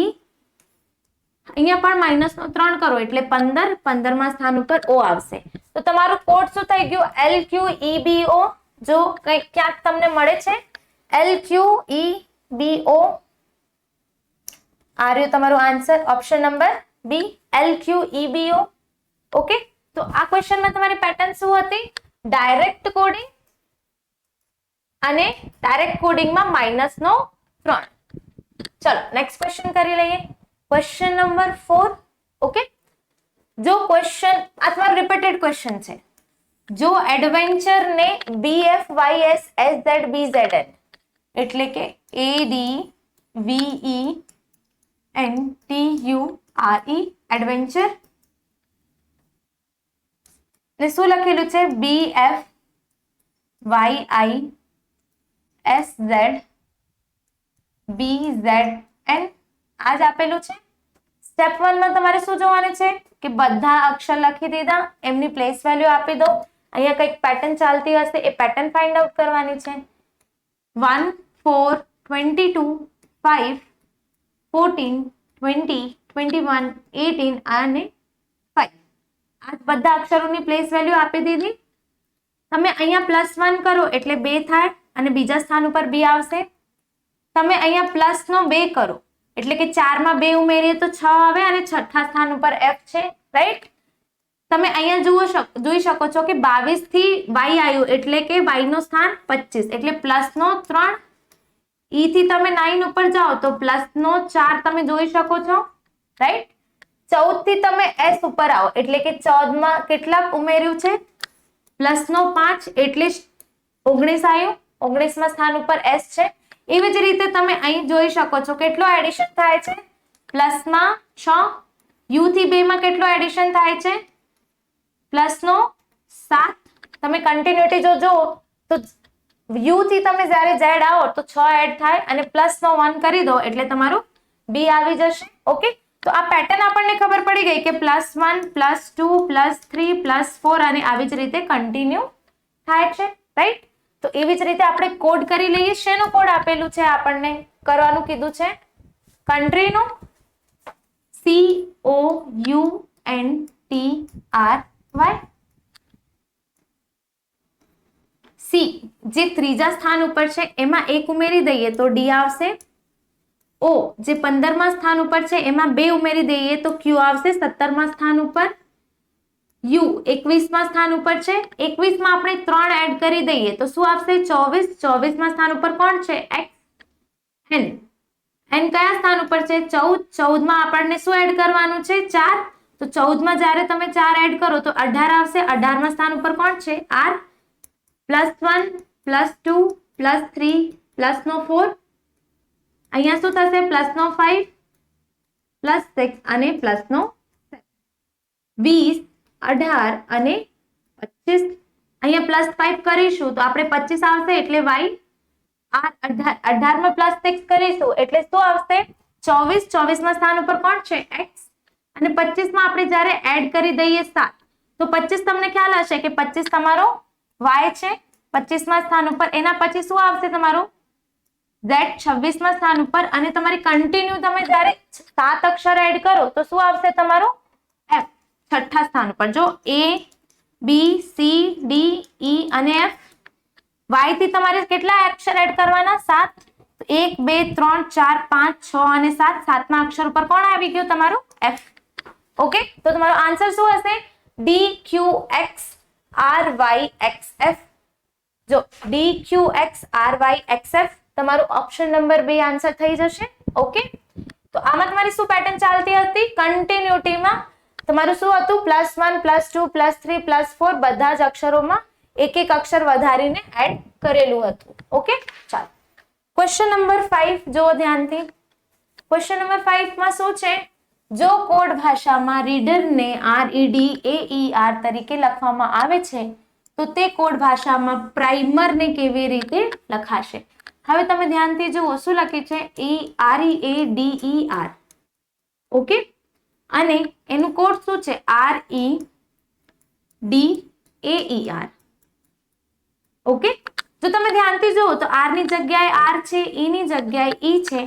અહીંયા પણ માઇનસ નો 3 કરો એટલે 15, 15મા સ્થાન ઉપર O આવશે. તો તમારું કોડ શું થઈ ગયું? LQEBO. જો કંઈક ક્યાંક તમને મળે છે LQEBO, આ રહ્યું તમારું answer, option number B, LQEBO. Okay, તો આ ક્વેશ્ચનમાં તમારી પેટર્ન શું હતી? ડાયરેક્ટ કોડિંગ અને ડાયરેક્ટ કોડિંગમાં માઇનસ નો 3. ચલો નેક્સ્ટ ક્વેશ્ચન કરી લઈએ. Question number 4. ઓકે, જો ક્વેશ્ચન આ તમારો રિપીટેડ ક્વેશ્ચન છે. જો એડવેન્ચર ને BFYSSZBZN એટલે કે ADVENTURE એડવેન્ચર ને શું લખેલું છે? BFYISZBZN આ જ આપેલું છે. સ્ટેપ 1 માં તમારે શું જોવાનું છે? કે બધા અક્ષર લખી દીધા, એમની પ્લેસ વેલ્યુ આપી દો. અહીંયા કંઈક પેટર્ન ચાલતી હશે, એ પેટર્ન ફાઇન્ડ આઉટ કરવાની છે. 1, 4, 22, 5, 14, 20, 21, 18 અને 5. આ બધા અક્ષરોની પ્લેસ વેલ્યુ આપી દીધી. તમે અહીંયા +1 કરો એટલે 2 થાય અને બીજા સ્થાન ઉપર B આવશે. તમે અહીંયા પ્લસ નો 2 કરો એટલે કે 4 માં 2 ઉમેરીએ તો 6 આવે અને છઠ્ઠા સ્થાન ઉપર F છે. રાઈટ, તમે અહીંયા જોઈ શકો છો કે 22 થી Y આવ્યું એટલે કે Y નો સ્થાન 25 એટલે પ્લસ નો 3. E થી તમે 9 ઉપર જાઓ તો પ્લસ નો 4 તમે જોઈ શકો છો. રાઈટ, 14 થી તમે S ઉપર આવો એટલે કે 14 માં કેટલા ઉમેર્યું છે? પ્લસ નો 5 એટલે 19 આવ્યું, 19મા સ્થાન ઉપર S છે. એવી જ રીતે તમે અહીં જોઈ શકો છો કેટલો એડિશન થાય છે? પ્લસમાં 6. U થી 2 માં કેટલો એડિશન થાય છે? પ્લસ નો 7. તમે કન્ટિન્યુટી જો તો U થી તમે જ્યારે Z આવો તો 6 એડ થાય અને પ્લસ નો 1 કરી દો એટલે તમારું B આવી જશે. ઓકે, તો આ પેટર્ન આપણને ખબર પડી ગઈ કે +1, +2, +3, +4 અને આવી જ રીતે કન્ટિન્યુ થાય છે. રાઈટ, તો એવી જ રીતે આપણે કોડ કરી લઈએ. શેનો કોડ આપેલું છે? આપણને કરવાનું કીધું છે કન્ટ્રીનું, COUNTRY. C જે ત્રીજા સ્થાન ઉપર છે એમાં 1 ઉમેરી દઈએ તો D આવશે. O જે 15મા સ્થાન ઉપર છે એમાં 2 ઉમેરી દઈએ તો Q આવશે 17મા સ્થાન ઉપર. યુ 21માં સ્થાન ઉપર છે, 21માં આપણે 3 એડ કરી દઈએ તો શું આવશે 24, 24માં સ્થાન ઉપર કોણ છે એક્સ એન, એન કયા સ્થાન ઉપર છે 14, 14માં આપણને શું એડ કરવાનું છે 4, તો 14માં જ્યારે તમે 4 એડ કરો તો 18 આવશે, 18માં સ્થાન ઉપર કોણ છે આર, +1 +2 +3 +4, અહીંયા શું થશે +5 +6 અને +7, 20, 18 અને 25, અહીંયા +5 કરીશું તો આપણે 25 આવશે એટલે y, આ 18 માં +6 કરીશું એટલે શું આવશે 24, 24માં સ્થાન ઉપર કોણ છે x, અને 25માં આપણે જ્યારે એડ કરી દઈએ 7 તો 25 તમને ખ્યાલ હશે કે 25 તમારો y છે 25માં સ્થાન ઉપર, એના પછી શું આવશે તમારો z 26માં સ્થાન ઉપર, અને તમારી કન્ટિન્યુ તમે જ્યારે 7 અક્ષર એડ કરો તો શું આવશે તમારો f 6થા સ્થાન ઉપર. જો a b c d e અને f, y થી તમારે કેટલા અક્ષર એડ કરવાના 7, 1 2 3 4 5 6 અને 7, 7મા અક્ષર ઉપર કોણ આવી ગયું તમારું f. ઓકે, તો તમારો આન્સર શું હશે d q x r y x f. જો d q x r y x f તમારું ઓપ્શન નંબર 2 આન્સર થઈ જશે. ઓકે, તો આમાં તમારી શું પેટર્ન ચાલતી હતી કન્ટિન્યુટીમાં તમારું શું હતું +1 +2 +3 +4 બધા જ અક્ષરોમાં એક એક અક્ષર વધારીને એડ કરેલું હતું. ઓકે, ચાલો ક્વેશ્ચન નંબર 5 જો ધ્યાનથી. ક્વેશ્ચન નંબર 5 માં શું છે, જો કોડ ભાષામાં રીડરને REDAER તરીકે લખવામાં આવે છે તો તે કોડ ભાષામાં પ્રાઇમરને કેવી રીતે લખાશે. હવે તમે ધ્યાનથી જુઓ શું લખ્યું છે READER. ઓકે, અને એનું કોડ શું છે REDAER. ઓકે, જો તમે ધ્યાનથી જુઓ તો r ની જગ્યાએ r છે, e ની જગ્યાએ e છે,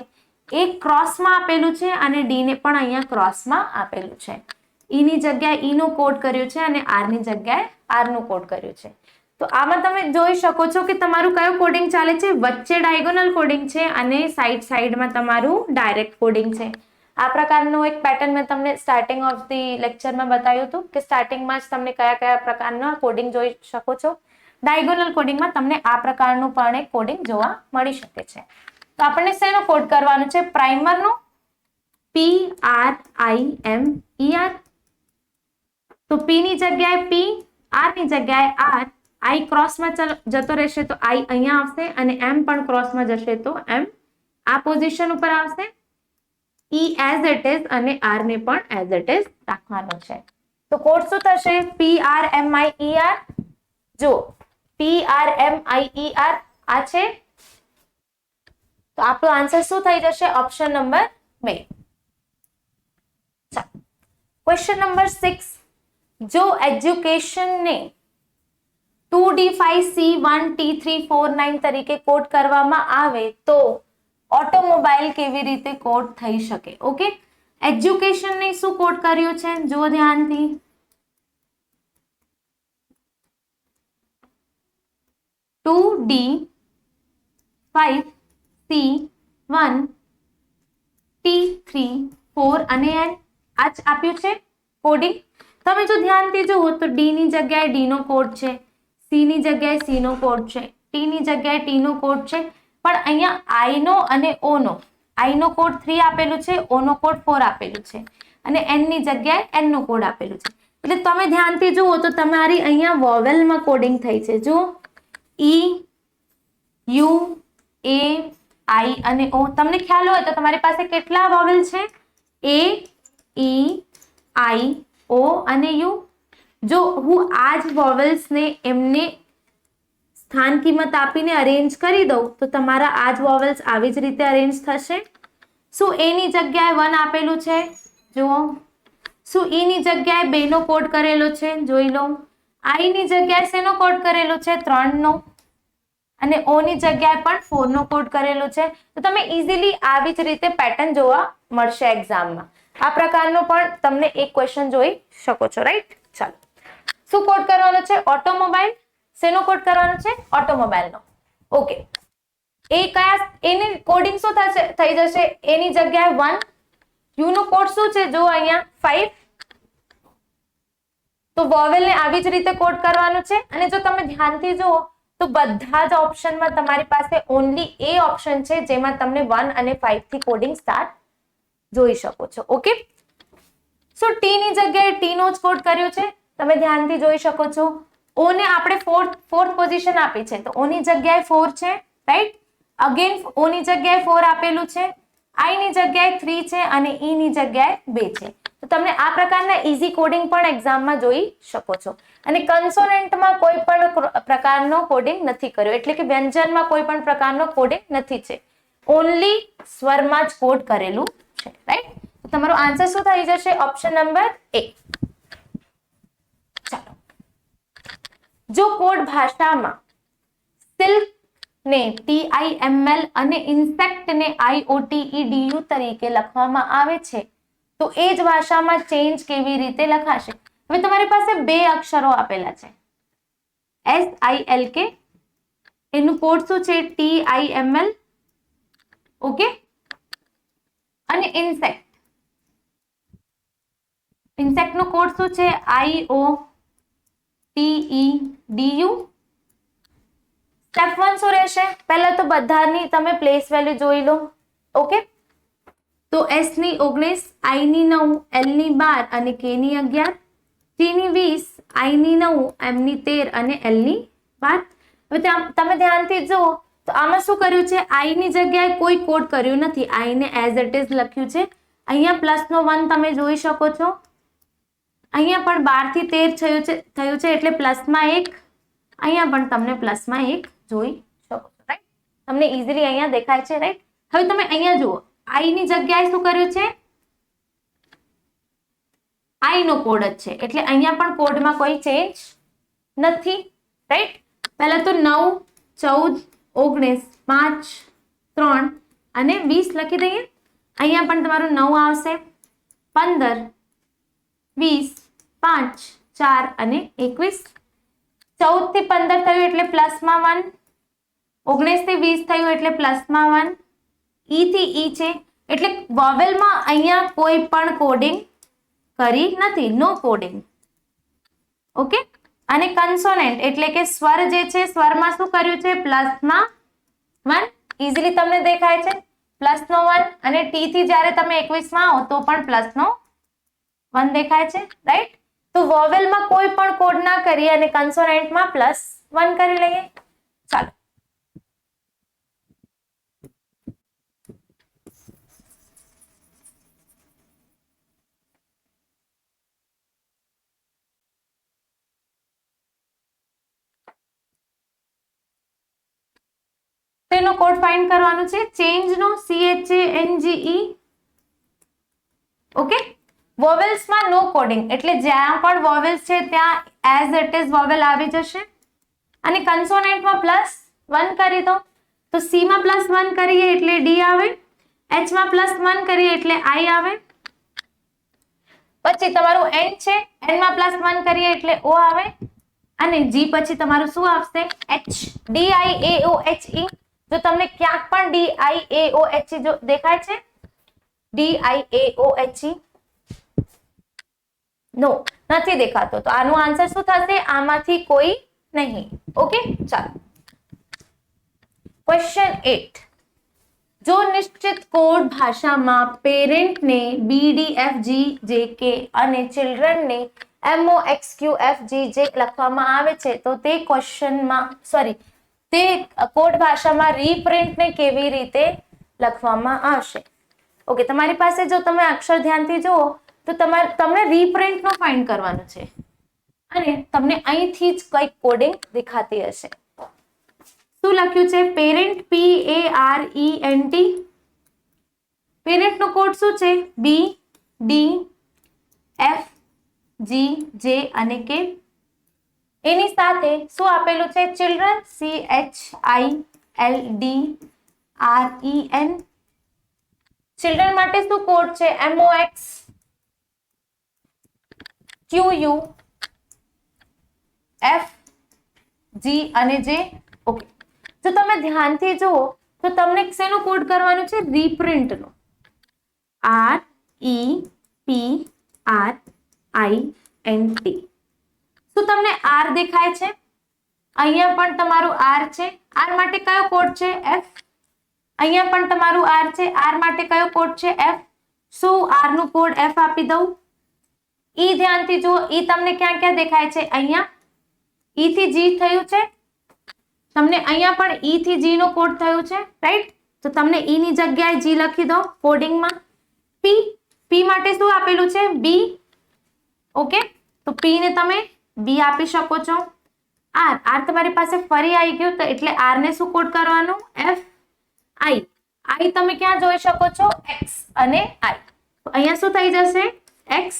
એ ક્રોસમાં આપેલું છે અને d ને પણ અહીંયા ક્રોસમાં આપેલું છે. e ની જગ્યાએ e નો કોડ કર્યો છે અને r ની જગ્યાએ r નો કોડ કર્યો છે. તો આમાં તમે જોઈ શકો છો કે તમારું કયું કોડિંગ ચાલે છે, વચ્ચે ડાયગોનલ કોડિંગ છે અને સાઈડમાં તમારું ડાયરેક્ટ કોડિંગ છે. આ પ્રકારનો એક પેટર્ન મેં તમને સ્ટાર્ટિંગ ઓફ ધી લેક્ચરમાં બતાવ્યું હતું કે સ્ટાર્ટિંગમાં જ તમને કયા કયા પ્રકારના કોડિંગ જોઈ શકો છો. ડાયગોનલ કોડિંગમાં તમને આ પ્રકારનું પણ એક કોડિંગ જોવા મળી શકે છે. તો આપણને શેનો કોડ કરવાનો છે પ્રાઇમરનો PRIMER. તો p ની જગ્યાએ p, r ની જગ્યાએ r, i ક્રોસમાં જતો રહેશે તો i અહીંયા આવશે અને m પણ ક્રોસમાં જશે તો m આ પોઝિશન ઉપર આવશે. e એઝ ઇટ ઇઝ અને r ને પણ એઝ ઇટ ઇઝ રાખવાનો છે. તો કોડ શું થશે PRMIER. જો PRMIER આ છે તો આપણો આન્સર શું થઈ જશે ઓપ્શન નંબર 2. ક્વેશ્ચન નંબર 6, જો એજ્યુકેશન ને 2D5C1T349 તરીકે કોડ કરવામાં આવે તો ઓટોમોબાઈલ કેવી રીતે કોડ થઈ શકે. ઓકે, એજ્યુકેશન ને શું કોડ કર્યું છે જુઓ ધ્યાનથી. 2D5C1T34 અને n આ જ આપ્યું છે કોડિંગ. તમે જો ધ્યાનથી જુઓ તો d ની જગ્યાએ d નો કોડ છે, c ની જગ્યાએ c નો કોડ છે, t ની જગ્યાએ t નો કોડ છે, પણ અહીંયા i નો અને o નો, i નો કોડ 3 આપેલું છે, o નો કોડ 4 આપેલું છે અને n ની જગ્યાએ n નો કોડ આપેલું છે. એટલે તમે ધ્યાનથી જુઓ તો તમારી અહીંયા વોવેલમાં કોડિંગ થઈ છે. જુઓ e u a i અને o. તમને ખ્યાલ હોય તો તમારી પાસે કેટલા વોવેલ છે a e i o અને u. જો હું આ જ વોવેલ્સને એમને સ્થાન કિંમત આપીને અરેન્જ કરી દઉં તો તમારા આ જ વોવેલ્સ આવી જ રીતે અરેન્જ થશે. શું a ની જગ્યાએ 1 આપેલું છે જુઓ, શું e ની જગ્યાએ 2 નો કોડ કરેલો છે જોઈ લો, i ની જગ્યાએ શેનો કોડ કરેલો છે 3 નો અને o ની જગ્યાએ પણ 4 નો કોડ કરેલો છે. તો તમે ઇઝીલી આવી જ રીતે પેટર્ન જોવા મળશે એક્ઝામમાં. આ પ્રકારનો પણ તમને એક ક્વેશ્ચન જોઈ શકો છો, રાઈટ. ચાલો, શું કોડ કરવાનો છે ઓટોમોબાઈલ. શેનો કોડ કરવાનો છે ઓટોમોબાઈલનો. ઓકે, એ કયા એની કોડિંગ શું થશે થઈ જશે એ ની જગ્યાએ 1, u નો કોડ શું છે જો અહીંયા 5, તો તો વોવેલ ને આવી જ રીતે કોડ કરવાનું છે. અને જો તમે ધ્યાનથી જુઓ તો બધા જ ઓપ્શનમાં તમારી પાસે ઓનલી એ ઓપ્શન છે જેમાં તમને 1 અને 5 થી કોડિંગ સ્ટાર્ટ જોઈ શકો છો. ઓકે, સો ટી ની જગ્યાએ ટી નો જ કોડ કર્યો છે, તમે ધ્યાનથી જોઈ શકો છો. ઓ ને આપણે ફોર્થ પોઝિશન આપી છે તો ઓ ની જગ્યાએ 4 છે, રાઈટ. અગેન ઓ ની જગ્યાએ 4 આપેલું છે, આઈ ની જગ્યાએ 3 છે અને ઈ ની જગ્યાએ 2 છે. તો તમે આ પ્રકારના ઈઝી કોડિંગ પણ એક્ઝામમાં જોઈ શકો છો. અને કન્સોનન્ટમાં કોઈ પણ પ્રકારનો કોડિંગ નથી કર્યો, એટલે કે વ્યંજનમાં કોઈ પણ પ્રકારનો કોડિંગ નથી છે, ઓનલી સ્વરમાં જ કોડ કરેલું છે, રાઈટ. તમારો આન્સર શું થઈ જશે? ઓપ્શન નંબર એ. ચાલો, જો કોડ ભાષામાં સિલ્ક ને TIML અને ઇન્સેક્ટ ને IOTEDU તરીકે લખવામાં આવે છે તો એ જ ભાષામાં ચેન્જ કેવી રીતે લખાશે? હવે તમારી પાસે બે અક્ષરો આપેલા છે, SILK, એનું કોડ શું છે? TIML, ઓકે, અને ઇન્સેક્ટ, ઇન્સેક્ટ નો કોડ શું છે? IOTEDU. સ્ટેપ 1 શું રહેશે? પહેલા તો બધાની તમે પ્લેસ વેલ્યુ જોઈ લો. ઓકે, તો S ની 19, I ની 9, L ની 12 અને K ની 11, T ની 20, I ની 9, M ની 13 અને L ની 12. હવે તમે ધ્યાનથી જુઓ તો આમાં શું કર્યું છે? I ની જગ્યાએ કોઈ કોડ કર્યું નથી, I ને એઝ ઇટ ઇઝ લખ્યું છે. અહીંયા પ્લસ નો 1 તમે જોઈ શકો છો, અહીંયા પણ 12 થી 13 થયું છે એટલે પ્લસમાં 1, અહીંયા પણ તમને પ્લસમાં 1 જોઈ શકો છો, રાઈટ. તમને ઈઝીલી અહીંયા દેખાય છે, રાઈટ. હવે તમે અહીંયા જુઓ, I ની જગ્યાએ શું કર્યું છે? I નો કોડ જ છે એટલે અહીંયા પણ કોડમાં કોઈ ચેન્જ નથી, રાઈટ. પહેલા તો 9, 14, 19, 5, 3 અને 20 લખી દઈએ. અહીંયા પણ તમારું 9 આવશે, 15, 20, 5, 4 અને 21. 14 થી 15 થયું એટલે પ્લસમાં 1, 19 થી 20 થયું એટલે પ્લસમાં 1, ઈ થી ઈ છે એટલે વોવેલમાં અહીંયા કોઈ પણ કોડિંગ કરી નથી, નો કોડિંગ. ઓકે, અને કન્સોનન્ટ એટલે કે સ્વર જે છે, સ્વરમાં શું કર્યું છે? પ્લસમાં 1, ઈઝીલી તમને દેખાય છે, પ્લસનો 1. અને ટી થી જ્યારે તમે 21 માં આવો તો પણ પ્લસનો 1 દેખાય છે, રાઈટ. તો વોવેલમાં કોઈ પણ કોડ ના કરીએ અને કન્સોનન્ટમાં +1 કરી લઈએ. ચાલો, તેનો કોડ ફાઇન્ડ કરવાનો છે, ચેન્જ નો CHANGE. ઓકે, વોવેલ્સમાં નો કોડિંગ એટલે જ્યાં પણ વોવેલ્સ છે ત્યાં એઝ ઇટ ઇઝ વોવેલ આવી જશે. અને કન્સોનન્ટમાં +1 કરી દો તો C માં +1 કરીએ એટલે D આવે, H માં +1 કરીએ એટલે I આવે, પછી તમારું N છે, N માં +1 કરીએ એટલે O આવે, અને G પછી તમારું શું આવશે? H. DIAOHE. જો તમને ક્યાંક પણ DIAOHE જો દેખાય છે? DIAOHE નો નથી દેખાતો, તો આનો આન્સર શું થશે? આમાંથી કોઈ નહીં. ઓકે, ચાલો, ક્વેશ્ચન 8. જો નિશ્ચિત કોડ ભાષામાં પેરેન્ટને BDFGJK અને ચિલ્ડ્રનને MOXQFGJ લખવામાં આવે છે તો તે ક્વેશ્ચનમાં તે કોડ ભાષામાં રીપ્રિન્ટને કેવી રીતે લખવામાં આવશે? ઓકે, તમારી પાસે જો તમે અક્ષર ધ્યાનથી જુઓ તો તમને રીપ્રિન્ટ નો ફાઇન્ડ કરવાનું છે અને તમને અહીંથી જ કઈક કોડિંગ દેખાતી હશે. શું લખ્યું છે? Parent, PARENT. પેરેન્ટ નો કોડ શું છે? BDFGJ અને K. એની સાથે શું આપેલું છે? Children, CHILDREN. ચિલ્ડ્રન માટે શું કોડ છે? MOXQFG અને J. ઓકે, જો તમે ધ્યાનથી જુઓ તો તમને શેનો કોડ કરવાનું છે? રીપ્રિન્ટ નો. REPRINT. શું તમને આર દેખાય છે? અહીંયા પણ તમારું આર છે. આર માટે કયો કોડ છે? એફ. અહીંયા પણ તમારું આર છે. આર માટે કયો કોડ છે? એફ. શું આર નું કોડ એફ આપી દઉં? ઈ ધ્યાનથી જુઓ, ઈ તમને ક્યાં ક્યાં દેખાય છે? અહીંયા ઈ થી જી થયું છે, તમને અહીંયા પણ ઈ થી જી નો કોડ થયું છે, રાઈટ? તો તમને ઈ ની જગ્યાએ જી લખી દો કોડિંગમાં. પી, પી માટે શું આપેલું છે? બી. ઓકે, તો પી ને તમે બી આપી શકો છો. આર, આર તમારી પાસે ફરી આવી ગયું, તો એટલે આર ને શું કોડ કરવાનું? એફ. આઈ, આઈ તમે ક્યાં જોઈ શકો છો? એક્સ અને આઈ. તો અહીંયા શું થઈ જશે? એક્સ.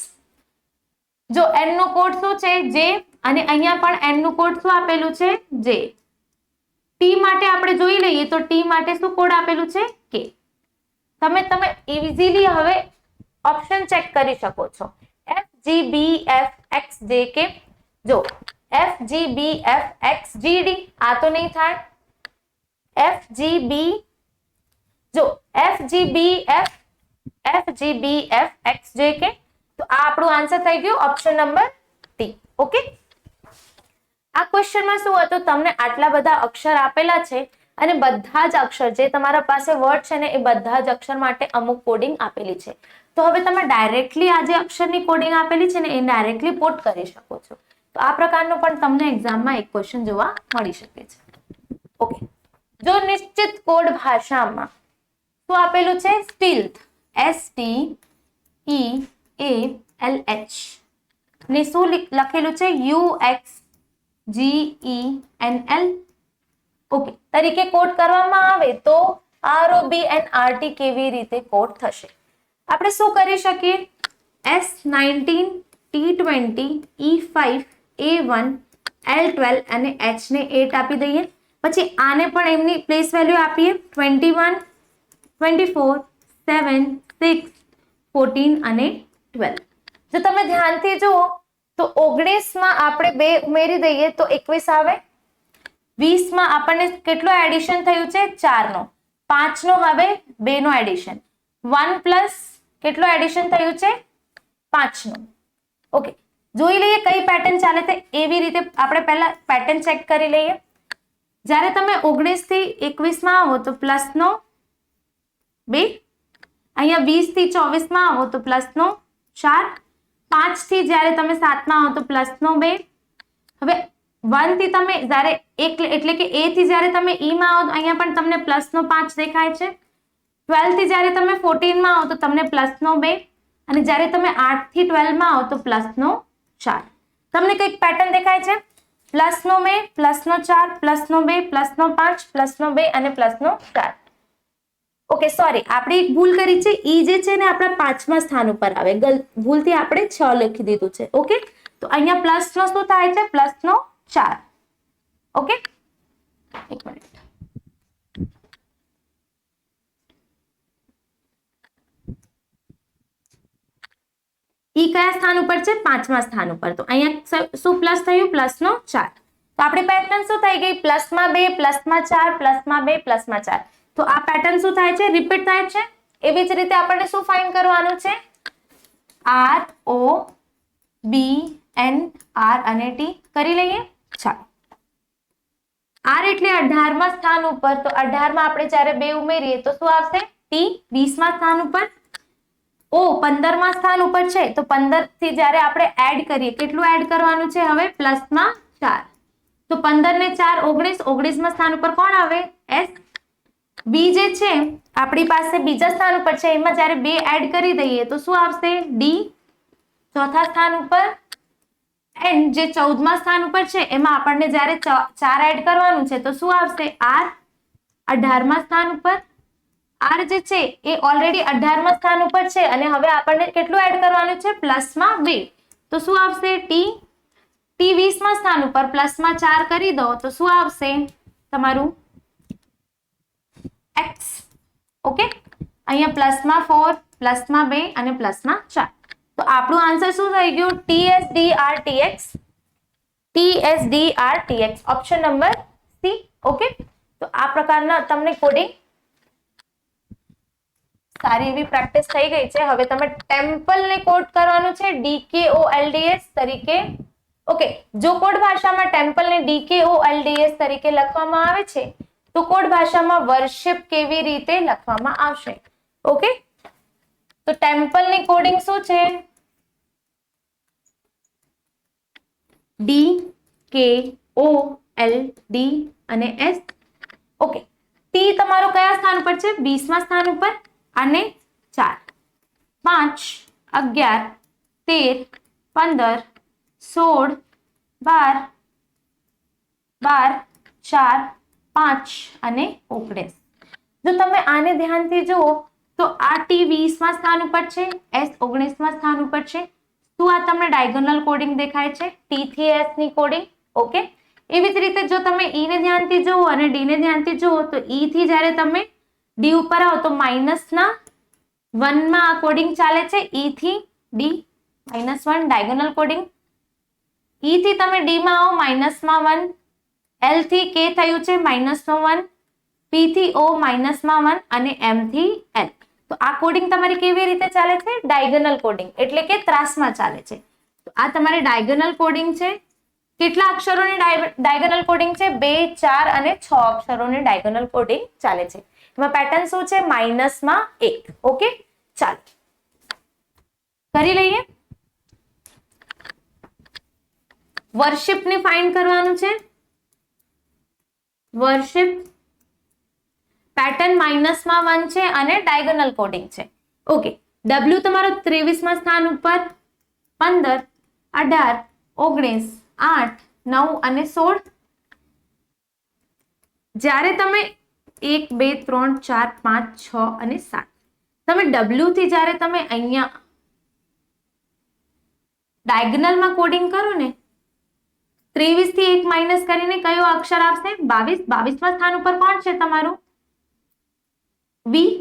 જો એન નો કોડ શું છે? જે. અને અહીંયા પણ એન નું કોડ શું આપેલું છે? જે. ટી માટે આપણે જોઈ લઈએ તો ટી માટે શું કોડ આપેલું છે? કે. તમે ઇઝીલી હવે ઓપ્શન ચેક કરી શકો છો. F G B F X J K. જો F G B F X G D, આ તો નહીં થાય. એફ જી બી, જો F G B F X J K, તો આ આપણું આન્સર થઈ ગયું ઓપ્શન નંબર ટી. ઓકે, આ ક્વેશ્ચનમાં શું હતું? તમને આટલા બધા અક્ષર આપેલા છે અને બધા જ અક્ષર જે તમારા પાસે વર્ડ છે ને એ બધા જ અક્ષર માટે અમુક કોડિંગ આપેલી છે. તો હવે તમે ડાયરેક્ટલી આ જે અક્ષરની કોડિંગ આપેલી છે ને એ ડાયરેક્ટલી પુટ કરી શકો છો. તો આ પ્રકારનો પણ તમને એક્ઝામમાં એક ક્વેશ્ચન જોવા મળી શકે છે. ઓકે, જો નિશ્ચિત કોડ ભાષામાં શું આપેલું છે? સ્ટીલ્થ, STEELH ને શું લખેલું છે? UXGENL. ઓકે, તરીકે કોડ કરવામાં આવે તો ROBNRT કેવી રીતે કોડ થશે? આપણે શું કરી શકીએ? S19 T20 E5 A1 L12 અને H ને 8 આપી દઈએ. પછી આને પણ એમની પ્લેસ વેલ્યુ આપીએ 21 24 7 6 14 અને 12. જો તમે ધ્યાનથી જુઓ તો 19 માં આપણે 2 ઉમેરી દઈએ તો 21 આવે. 20 માં આપણને કેટલો એડિશન થયું છે? 4 નો. 5 નો હવે 2 નો એડિશન. 1 પ્લસ કેટલો એડિશન થયું છે? 5 નો. ઓકે, જોઈ લઈએ કઈ પેટર્ન ચાલે છે. એવી રીતે આપણે પહેલા પેટર્ન ચેક કરી લઈએ. જ્યારે તમે 19 થી 21 માં આવો તો પ્લસ નો 2, અહીંયા 20 થી 24 માં આવો તો પ્લસ નો 4, 5 થી જ્યારે તમે 7 માં આવો તો પ્લસ નો 2. હવે 1 થી તમે જ્યારે એટલે કે A થી જ્યારે તમે E માં આવો તો અહીંયા પણ તમને પ્લસ નો 5 દેખાય છે. 12 થી જ્યારે તમે 14 માં આવો તો તમને પ્લસ નો 2 અને જ્યારે તમે 8 થી 12 માં આવો તો પ્લસ નો 4. તમને કઈક પેટર્ન દેખાય છે? પ્લસ નો 2, પ્લસ નો 4, પ્લસ નો 2, પ્લસ નો 5, પ્લસ નો 2 અને પ્લસ નો 4. ઓકે, સોરી, આપણે એક ભૂલ કરી છે. ઈ જે છે ને આપણા 5મા સ્થાન ઉપર આવે. ભૂલથી આપણે 6 લખી દીધું છે. ઓકે, તો અહીંયા પ્લસ નો શું થાય છે? પ્લસ નો 4. ઓકે, એક મિનિટ. ઈ કયા સ્થાન ઉપર છે? 5મા સ્થાન ઉપર. તો અહીંયા શું પ્લસ થયું? પ્લસ નો 4. તો આપણી પેટર્ન શું થઈ ગઈ? પ્લસમાં 2, પ્લસમાં 4, પ્લસમાં 2, પ્લસમાં 4. તો આ પેટર્ન શું થાય છે? રિપીટ થાય છે. એવી જ રીતે આપણને શું ફાઇન્ડ કરવાનું છે? ROBNR અને T કરી લઈએ. ચાલો, R એટલે 18મા સ્થાન ઉપર. તો 18 માં આપણે જ્યારે 2 ઉમેરીએ તો શું આવશે? T. 20મા સ્થાન ઉપર. O 15મા સ્થાન ઉપર છે તો 15 થી જ્યારે આપણે એડ કરીએ, કેટલું એડ કરવાનું છે? હવે પ્લસમાં 4. તો 15 ને 4 19. 19મા સ્થાન ઉપર કોણ આવે? S. B જે છે આપણી પાસે બીજા સ્થાન ઉપર છે, એમાં જ્યારે 2 એડ કરી દઈએ તો શું આવશે? D. ચોથા સ્થાન ઉપર N જે 14મા સ્થાન ઉપર છે એમાં આપણને જ્યારે 4 એડ કરવાનું છે તો શું આવશે? R. 18મા સ્થાન ઉપર R જે છે એ ઓલરેડી 18મા સ્થાન ઉપર છે અને હવે આપણને કેટલું એડ કરવાનું છે? પ્લસમાં 2. તો શું આવશે? T. T 20મા સ્થાન ઉપર પ્લસમાં 4 કરી દો તો શું આવશે? તમારું X. ઓકે, અહીંયા પ્લસમાં 4, પ્લસમાં 2 અને પ્લસમાં 4. તો આપણું આન્સર શું થઈ ગયું? TSDRTX. TSDRTX option number C. Okay, તો આ પ્રકારના તમને કોડિંગ સારી એવી પ્રેક્ટિસ થઈ ગઈ છે. હવે તમે ટેમ્પલ ને કોડ કરવાનું છે DKOLDS તરીકે ઓકે, જો કોડ ભાષામાં ટેમ્પલને DKOLDS તરીકે લખવામાં આવે છે તો કોડ ભાષામાં વર્શિપ કેવી રીતે લખવામાં આવશે? ઓકે, તો ટેમ્પલની કોડિંગ શું છે? DKOLD અને S. ઓકે, ટી તમારો કયા સ્થાન પર છે? 20મા સ્થાન ઉપર અને 4, 5, 11, 13, 15, 16, 12, 4, 5 અને 19. જો તમે આને ધ્યાનથી જુઓ તો આ ટી 20મા સ્થાન ઉપર છે, S 19મા સ્થાન ઉપર છે. શું આ તમને ડાયગોનલ કોડિંગ દેખાય છે? ટી થી એસ ની કોડિંગ. ઓકે, એવી જ રીતે જો તમે ઈ ને ધ્યાનથી જુઓ અને ડી ને ધ્યાનથી જુઓ તો ઈ થી જ્યારે તમે ડી ઉપર આવો તો -1 માં આ કોડિંગ ચાલે છે. ઈ થી ડી -1 ડાયગોનલ કોડિંગ. ઈ થી તમે ડી માં આવો -1, એલ થી કે થયું છે -1, પી થી ઓ -1 અને એમ થી એલ. તો આ કોડિંગ તમારી કેવી રીતે ચાલે છે? ડાયગોનલ કોડિંગ, એટલે કે ત્રાસમાં ચાલે છે. તો આ તમારી ડાયગોનલ કોડિંગ છે. કેટલા અક્ષરોની ડાયગોનલ કોડિંગ છે? 2, 4 અને 6 અક્ષરોની ડાયગોનલ કોડિંગ ચાલે છે. એમાં પેટર્ન શું છે? -1. ઓકે, ચાલો કરી લઈએ. વર્શિપ ને ફાઇન્ડ કરવાનું છે. વર્શિપ પેટર્ન -1 છે અને ડાયગોનલ કોડિંગ છે. ઓકે, ડબલ્યુ તમારો 23મા સ્થાન ઉપર, 15, 18, 19, 8, 9 અને 16. જ્યારે તમે 1, 2, 3, 4, 5, 6 અને 7 તમે ડબલ્યુ થી જ્યારે તમે અહીંયા ડાયગોનલમાં કોડિંગ કરો ને, 23 થી 1 માઇનસ કરીને કયો અક્ષર આવશે? 22. 22મા સ્થાન ઉપર કોણ છે તમારું? વી.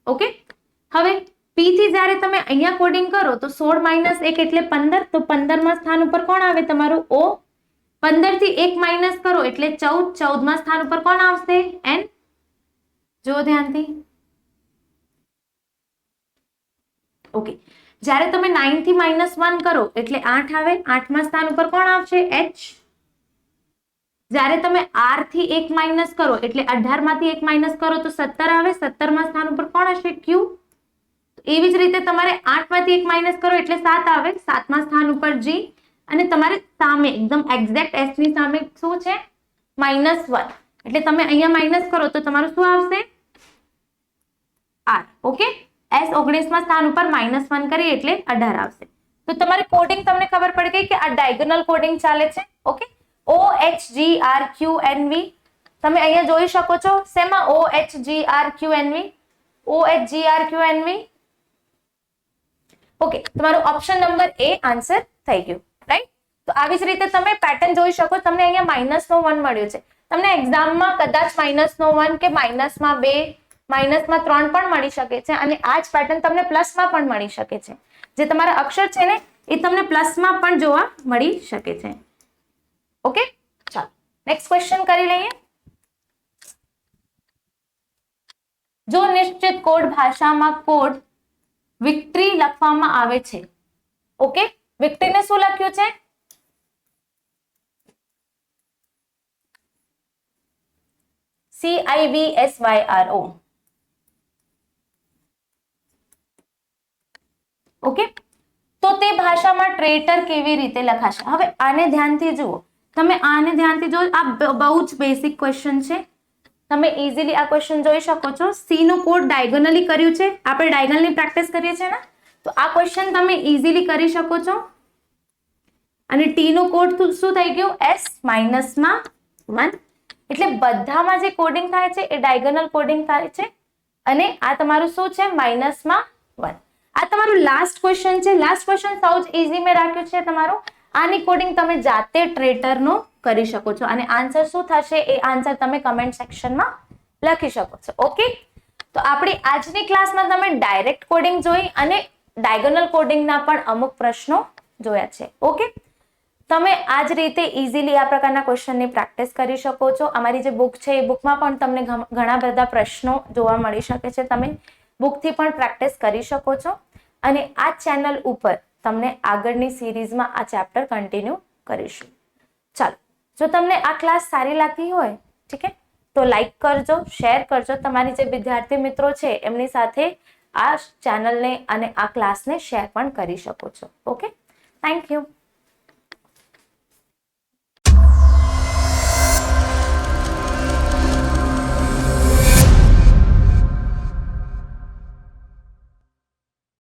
ઓકે, હવે પી થી જ્યારે તમે અહીંયા કોડિંગ કરો તો 16 - 1 એટલે 15. તો 15મા સ્થાન ઉપર કોણ આવે તમારું? ઓ. 15 થી 1 માઇનસ કરો એટલે 14. 14મા સ્થાન ઉપર કોણ આવશે? એન. જો ધ્યાનથી. ઓકે, જ્યારે તમે 9 થી -1 કરો એટલે 8 આવે. 8મા સ્થાન ઉપર કોણ આવશે? એચ. જ્યારે તમે આર થી 1 માઇનસ કરો એટલે 18 માંથી 1 માઇનસ કરો તો 17 આવે. 17મા સ્થાન ઉપર કોણ હશે? ક્યુ. એવી જ રીતે તમારે 8 માંથી 1 માઇનસ કરો એટલે 7 આવે. 7મા સ્થાન ઉપર જી. અને તમારે સામે એકદમ એક્ઝેક્ટ એસ ની સામે શું છે? -1. એટલે તમે અહીંયા માઇનસ કરો તો તમારું શું આવશે? આર. ઓકે, એસ 19મા સ્થાન ઉપર -1 કરી એટલે 18 આવશે. તો તમારી કોડિંગ તમને ખબર પડી ગઈ કે આ ડાયગોનલ કોડિંગ ચાલે છે. ઓકે, OHGRQNV તમે અહીંયા જોઈ શકો છો. શેમાં? OHGRQNV. OHGRQNV. ઓકે, તમારો ઓપ્શન નંબર એ આન્સર થઈ ગયું, રાઈટ? તો આવી જ રીતે તમે પેટર્ન જોઈ શકો. તમને અહીંયા -1 મળ્યું છે. તમને એક્ઝામમાં કદાચ -1 કે -2, -3 પણ મળી શકે છે અને આ જ પેટર્ન તમને પ્લસમાં પણ મળી શકે છે. જે તમારા અક્ષર છે ને એ તમને પ્લસમાં પણ જોવા મળી શકે છે. ઓકે, ચાલો નેક્સ્ટ ક્વેશ્ચન કરી લઈએ. જો નિશ્ચિત કોડ ભાષામાં કોડ વિક્ટરી લખવામાં આવે છે. ઓકે, વિક્ટરીને શું લખ્યું છે? CIVSYRO. ઓકે, તો તે ભાષામાં ટ્રેટર કેવી રીતે લખાશે? હવે આને ધ્યાનથી જુઓ. તમે આને ધ્યાનથી જો. આ બહુ જ બેસિક ક્વેશ્ચન છે. તમે ઇઝીલી આ ક્વેશ્ચન જોઈ શકો છો. સી નો કોડ ડાયગોનલી કર્યું છે. આપણે ડાયગોનલની પ્રેક્ટિસ કરીએ છીએ ને, તો આ ક્વેશ્ચન તમે ઇઝીલી કરી શકો છો. અને ટી નો કોડ શું થઈ ગયું? S -1. એટલે બધામાં જે કોડિંગ થાય છે એ ડાયગોનલ કોડિંગ થાય છે. અને આ તમારું શું છે? -1. આ તમારું લાસ્ટ ક્વેશ્ચન છે. લાસ્ટ ક્વેશ્ચન સૌ જ ઇઝી મેં રાખ્યું છે તમારું. આની કોડિંગ તમે જાતે ટ્રેટરનો કરી શકો છો અને આન્સર શું થશે એ આન્સર તમે કમેન્ટ સેક્શનમાં લખી શકો છો. ઓકે, તો આપણી આજની ક્લાસમાં તમે ડાયરેક્ટ કોડિંગ જોઈ અને ડાયગોનલ કોડિંગના પણ અમુક પ્રશ્નો જોયા છે. ઓકે, તમે આ જ રીતે ઇઝીલી આ પ્રકારના ક્વેશ્ચનની પ્રેક્ટિસ કરી શકો છો. અમારી જે બુક છે એ બુકમાં પણ તમને ઘણા બધા પ્રશ્નો જોવા મળી શકે છે. તમે બુકથી પણ પ્રેક્ટિસ કરી શકો છો અને આ ચેનલ ઉપર તમને આગળની સિરીઝમાં આ ચેપ્ટર કન્ટિન્યુ કરીશું. ચાલો, જો તમને આ ક્લાસ સારી લાગી હોય, ઠીક છે, તો લાઈક કરજો, શેર કરજો. તમારી જે વિદ્યાર્થી મિત્રો છે એમની સાથે આ ચેનલને અને આ ક્લાસને શેર પણ કરી શકો છો. Okay, thank you.